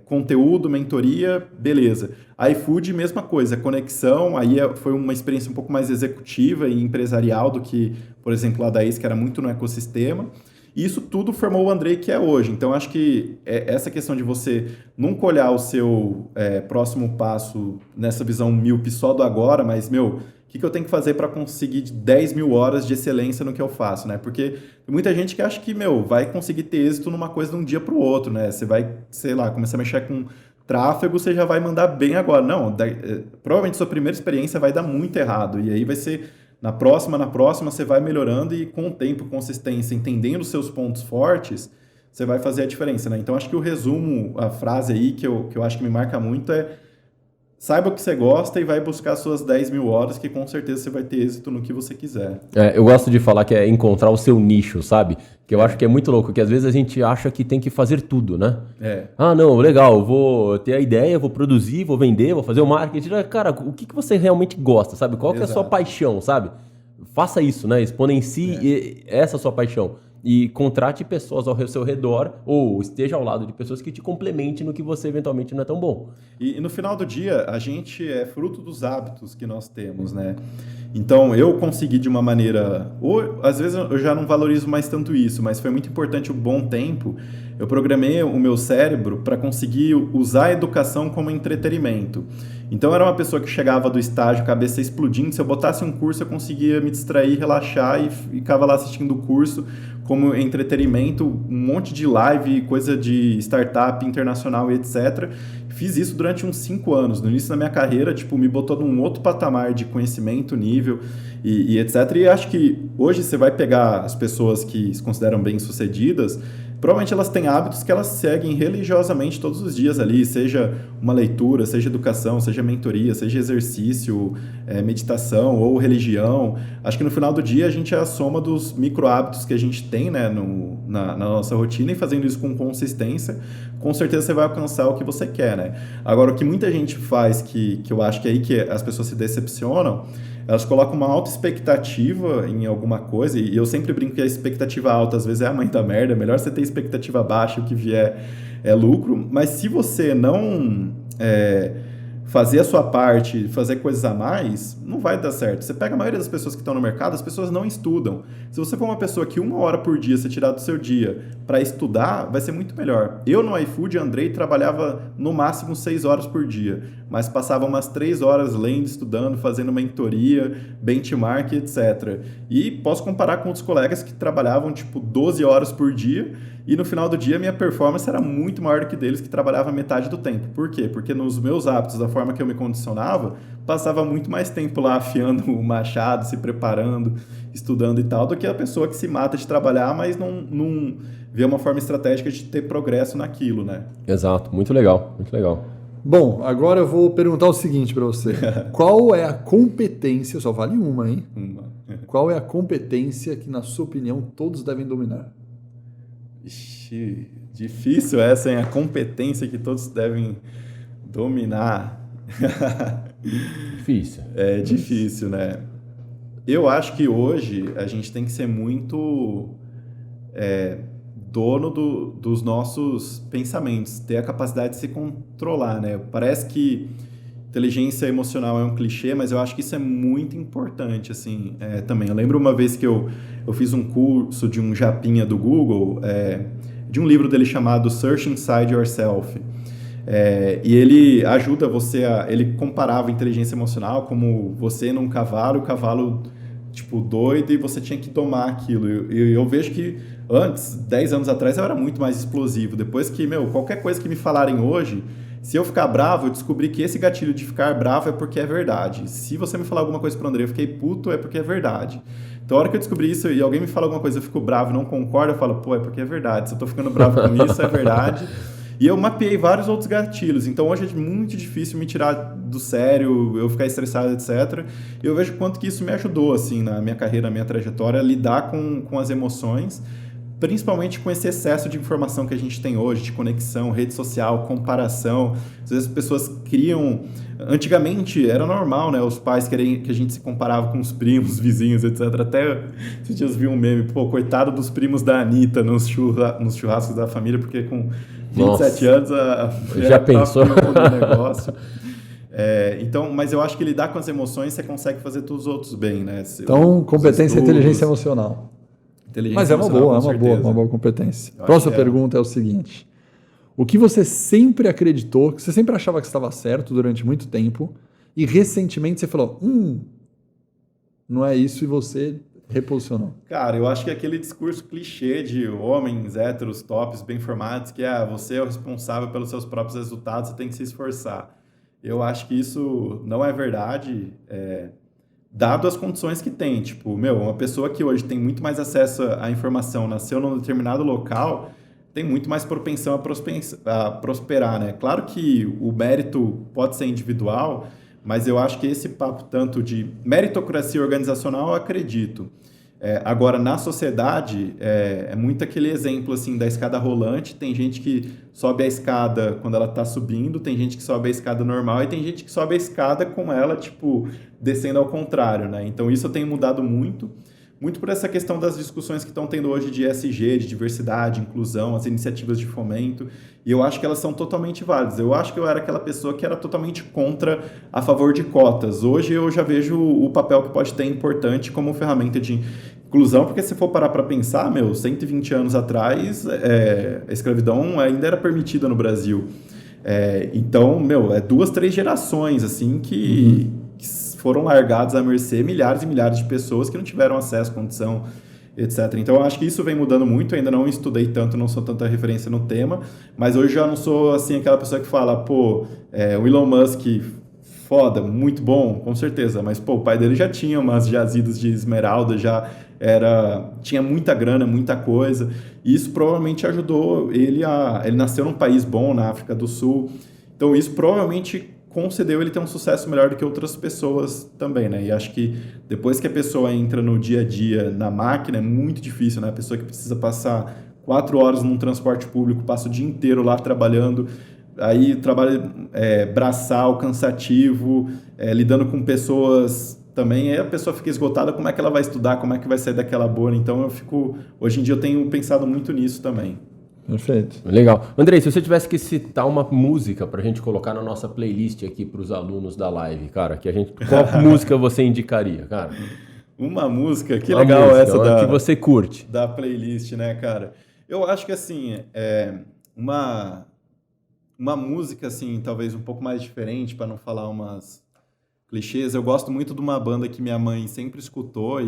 conteúdo, mentoria, beleza. iFood, mesma coisa, conexão, aí foi uma experiência um pouco mais executiva e empresarial do que, por exemplo, lá da Ace, que era muito no ecossistema. E isso tudo formou o Andrei que é hoje. Então, acho que essa questão de você nunca olhar o seu próximo passo nessa visão míope só do agora, mas, o que eu tenho que fazer para conseguir 10.000 horas de excelência no que eu faço, né? Porque tem muita gente que acha que, vai conseguir ter êxito numa coisa de um dia para o outro, né? Você vai, sei lá, começar a mexer com tráfego, você já vai mandar bem agora. Não, provavelmente sua primeira experiência vai dar muito errado, e aí vai ser na próxima você vai melhorando, e com o tempo, consistência, entendendo os seus pontos fortes, você vai fazer a diferença, né? Então, acho que o resumo, a frase aí que eu acho que me marca muito é: saiba o que você gosta e vai buscar suas 10.000 horas, que com certeza você vai ter êxito no que você quiser. Eu gosto de falar que é encontrar o seu nicho, sabe? Que eu acho que é muito louco, que às vezes a gente acha que tem que fazer tudo, né? Ah, não, legal, vou ter a ideia, vou produzir, vou vender, vou fazer o marketing. Cara, o que você realmente gosta, sabe? Qual que é a sua paixão, sabe? Faça isso, né? Exponencie essa sua paixão. E contrate pessoas ao seu redor, ou esteja ao lado de pessoas que te complementem no que você eventualmente não é tão bom. E no final do dia, a gente é fruto dos hábitos que nós temos, né? Então, eu consegui de uma maneira... Ou, às vezes, eu já não valorizo mais tanto isso, mas foi muito importante um bom tempo. Eu programei o meu cérebro para conseguir usar a educação como entretenimento. Então, eu era uma pessoa que chegava do estágio, cabeça explodindo. Se eu botasse um curso, eu conseguia me distrair, relaxar e ficava lá assistindo o curso como entretenimento, um monte de live, coisa de startup internacional e etc. fiz isso durante uns 5 anos. No início da minha carreira, tipo, me botou num outro patamar de conhecimento, nível e etc. E acho que hoje você vai pegar as pessoas que se consideram bem-sucedidas, provavelmente elas têm hábitos que elas seguem religiosamente todos os dias ali, seja uma leitura, seja educação, seja mentoria, seja exercício, meditação ou religião. Acho que no final do dia a gente é a soma dos micro hábitos que a gente tem, né, na nossa rotina, e fazendo isso com consistência, com certeza você vai alcançar o que você quer, né? Agora, o que muita gente faz, que eu acho que é aí que as pessoas se decepcionam, elas colocam uma alta expectativa em alguma coisa, e eu sempre brinco que a expectativa alta às vezes é a mãe da merda, melhor você ter expectativa baixa, o que vier é lucro, mas se você não fazer a sua parte, fazer coisas a mais, não vai dar certo. Você pega a maioria das pessoas que estão no mercado, as pessoas não estudam. Se você for uma pessoa que 1 hora por dia você tirar do seu dia para estudar, vai ser muito melhor. Eu no iFood, Andrei, trabalhava no máximo 6 horas por dia, mas passava umas 3 horas lendo, estudando, fazendo mentoria, benchmark, etc. E posso comparar com outros colegas que trabalhavam tipo 12 horas por dia, e no final do dia minha performance era muito maior do que deles que trabalhavam metade do tempo. Por quê? Porque nos meus hábitos, da forma que eu me condicionava, passava muito mais tempo lá afiando o machado, se preparando, estudando e tal, do que a pessoa que se mata de trabalhar, mas não vê uma forma estratégica de ter progresso naquilo, né? Exato, muito legal, muito legal. Bom, agora eu vou perguntar o seguinte para você. Qual é a competência, só vale uma, hein? Qual é a competência que, na sua opinião, todos devem dominar? Ixi, difícil essa, hein? A competência que todos devem dominar. Difícil. É difícil, né? Eu acho que hoje a gente tem que ser muito dono dos nossos pensamentos, ter a capacidade de se controlar, né? Parece que inteligência emocional é um clichê, mas eu acho que isso é muito importante, assim, também. Eu lembro uma vez que eu fiz um curso de um japinha do Google, de um livro dele chamado Search Inside Yourself. E ele ajuda você ele comparava a inteligência emocional como você num cavalo, o cavalo, tipo, doido, e você tinha que domar aquilo. E eu vejo que antes, 10 anos atrás, eu era muito mais explosivo. Depois que, qualquer coisa que me falarem hoje, se eu ficar bravo, eu descobri que esse gatilho de ficar bravo é porque é verdade. Se você me falar alguma coisa pro André, eu fiquei puto, é porque é verdade. Então, a hora que eu descobri isso e alguém me fala alguma coisa, eu fico bravo, não concordo, eu falo, pô, é porque é verdade. Se eu tô ficando bravo com isso, é verdade. E eu mapeei vários outros gatilhos. Então, hoje é muito difícil me tirar do sério, eu ficar estressado, etc. E eu vejo quanto que isso me ajudou, assim, na minha carreira, na minha trajetória, a lidar com as emoções, principalmente com esse excesso de informação que a gente tem hoje, de conexão, rede social, comparação. Às vezes as pessoas criam... Antigamente era normal, né? Os pais querem que a gente se comparava com os primos, vizinhos, etc. Até esses dias vi um meme, pô, coitado dos primos da Anitta nos churrascos da família, porque com 27 anos a já pensou no negócio. Então, mas eu acho que lidar com as emoções você consegue fazer todos os outros bem, né? Então, competência e inteligência emocional. Mas é uma boa competência. Próxima pergunta é o seguinte: o que você sempre acreditou, que você sempre achava que estava certo durante muito tempo, e recentemente você falou, não é isso, e você reposicionou? Cara, eu acho que aquele discurso clichê de homens héteros, tops, bem formados, que você é o responsável pelos seus próprios resultados, você tem que se esforçar. Eu acho que isso não é verdade, dado as condições que tem. Tipo, uma pessoa que hoje tem muito mais acesso à informação, nasceu num determinado local, tem muito mais propensão a prosperar, né? Claro que o mérito pode ser individual, mas eu acho que esse papo tanto de meritocracia organizacional, eu acredito. Agora, na sociedade, é muito aquele exemplo assim, da escada rolante. Tem gente que sobe a escada quando ela está subindo, tem gente que sobe a escada normal e tem gente que sobe a escada com ela, tipo, descendo ao contrário, né? Então, isso tem mudado muito por essa questão das discussões que estão tendo hoje de ESG, de diversidade, inclusão, as iniciativas de fomento, e eu acho que elas são totalmente válidas. Eu acho que eu era aquela pessoa que era totalmente contra, a favor de cotas. Hoje eu já vejo o papel que pode ter importante como ferramenta de inclusão, porque se for parar para pensar, 120 anos atrás, a escravidão ainda era permitida no Brasil. Então, 2, 3 gerações, assim, que foram largados à mercê milhares e milhares de pessoas que não tiveram acesso, condição etc. Então, eu acho que isso vem mudando muito. Eu ainda não estudei tanto, não sou tanta referência no tema, mas hoje já não sou, assim, aquela pessoa que fala, pô, o Elon Musk, foda, muito bom, com certeza, mas, pô, o pai dele já tinha umas jazidas de esmeralda, tinha muita grana, muita coisa, e isso provavelmente ajudou ele ele nasceu num país bom, na África do Sul, então isso provavelmente concedeu ele ter um sucesso melhor do que outras pessoas também, né? E acho que depois que a pessoa entra no dia a dia na máquina, é muito difícil, né? A pessoa que precisa passar 4 horas num transporte público, passa o dia inteiro lá trabalhando, aí trabalho braçal, cansativo, lidando com pessoas também, aí a pessoa fica esgotada, como é que ela vai estudar, como é que vai sair daquela bolha? Então hoje em dia eu tenho pensado muito nisso também. Perfeito. Legal. Andrei, se você tivesse que citar uma música pra gente colocar na nossa playlist aqui pros alunos da live, cara, qual música você indicaria, cara? Uma música? Que Uma legal música, essa que você curte. Da playlist, né, cara? Eu acho que, assim, uma música, assim, talvez um pouco mais diferente, para não falar umas clichês, eu gosto muito de uma banda que minha mãe sempre escutou,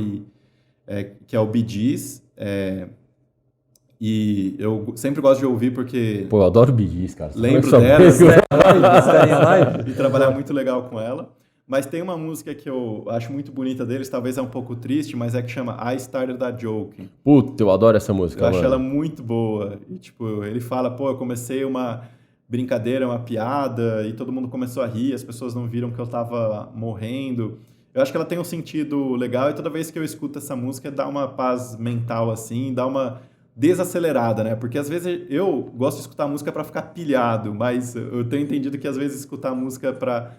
que é o Bee Gees, e eu sempre gosto de ouvir porque... Pô, eu adoro Bee Gees, cara. Lembro delas, e trabalhar muito legal com ela. Mas tem uma música que eu acho muito bonita deles, talvez é um pouco triste, mas que chama I Started a Joke. Puta, eu adoro essa música, Eu acho ela muito boa. E, tipo, ele fala, pô, eu comecei uma brincadeira, uma piada, e todo mundo começou a rir, as pessoas não viram que eu tava morrendo. Eu acho que ela tem um sentido legal, e toda vez que eu escuto essa música, dá uma paz mental, assim, dá uma desacelerada, né? Porque às vezes eu gosto de escutar música para ficar pilhado, mas eu tenho entendido que às vezes escutar música para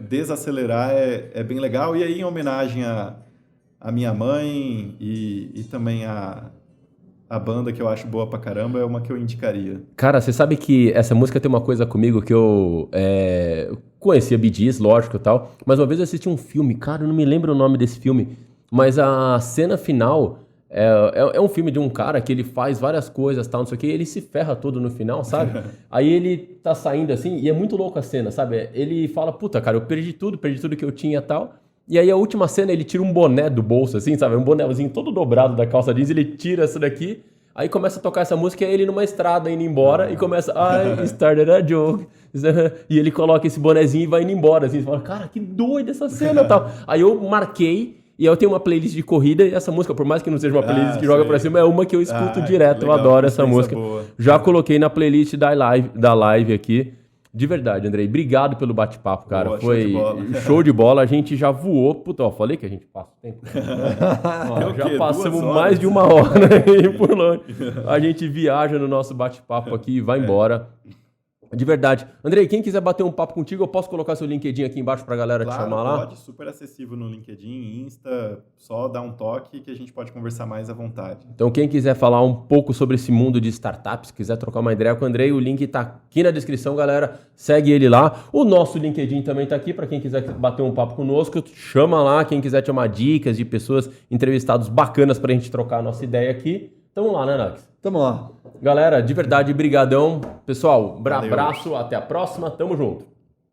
desacelerar é bem legal. E aí, em homenagem à minha mãe e também a banda que eu acho boa pra caramba, é uma que eu indicaria. Cara, você sabe que essa música tem uma coisa comigo que eu conhecia Bee Gees, lógico e tal, mas uma vez eu assisti um filme, cara, eu não me lembro o nome desse filme, mas a cena final é um filme de um cara que ele faz várias coisas, tal, não sei o que, e ele se ferra todo no final, sabe? Aí ele tá saindo assim, e é muito louco a cena, sabe? Ele fala, puta, cara, eu perdi tudo que eu tinha e tal. E aí a última cena, ele tira um boné do bolso, assim, sabe? Um bonézinho todo dobrado da calça jeans, ele tira essa daqui, aí começa a tocar essa música, e aí ele numa estrada indo embora, e começa, I started a joke. E ele coloca esse bonézinho e vai indo embora, assim, você fala, cara, que doida essa cena e tal. Aí eu marquei, e eu tenho uma playlist de corrida, e essa música, por mais que não seja uma playlist que joga pra cima, é uma que eu escuto direto, legal, eu adoro essa música. Boa. Já coloquei na playlist da live aqui. De verdade, Andrei, obrigado pelo bate-papo, cara. Boa, foi show de bola. A gente já voou. Puta, ó, falei que a gente passa o tempo. Ó, já passamos mais de 1 hora aí por longe. A gente viaja no nosso bate-papo aqui e vai embora. De verdade. Andrei, quem quiser bater um papo contigo, eu posso colocar seu LinkedIn aqui embaixo pra galera te chamar lá? Pode, super acessível no LinkedIn, Insta, só dá um toque que a gente pode conversar mais à vontade. Então quem quiser falar um pouco sobre esse mundo de startups, quiser trocar uma ideia com o Andrei, o link tá aqui na descrição, galera, segue ele lá. O nosso LinkedIn também tá aqui, para quem quiser bater um papo conosco, chama lá, quem quiser tomar dicas de pessoas, entrevistados bacanas pra gente trocar a nossa ideia aqui. Tamo lá, né, Nax? Tamo lá. Galera, de verdade, brigadão. Pessoal, abraço, até a próxima, tamo junto.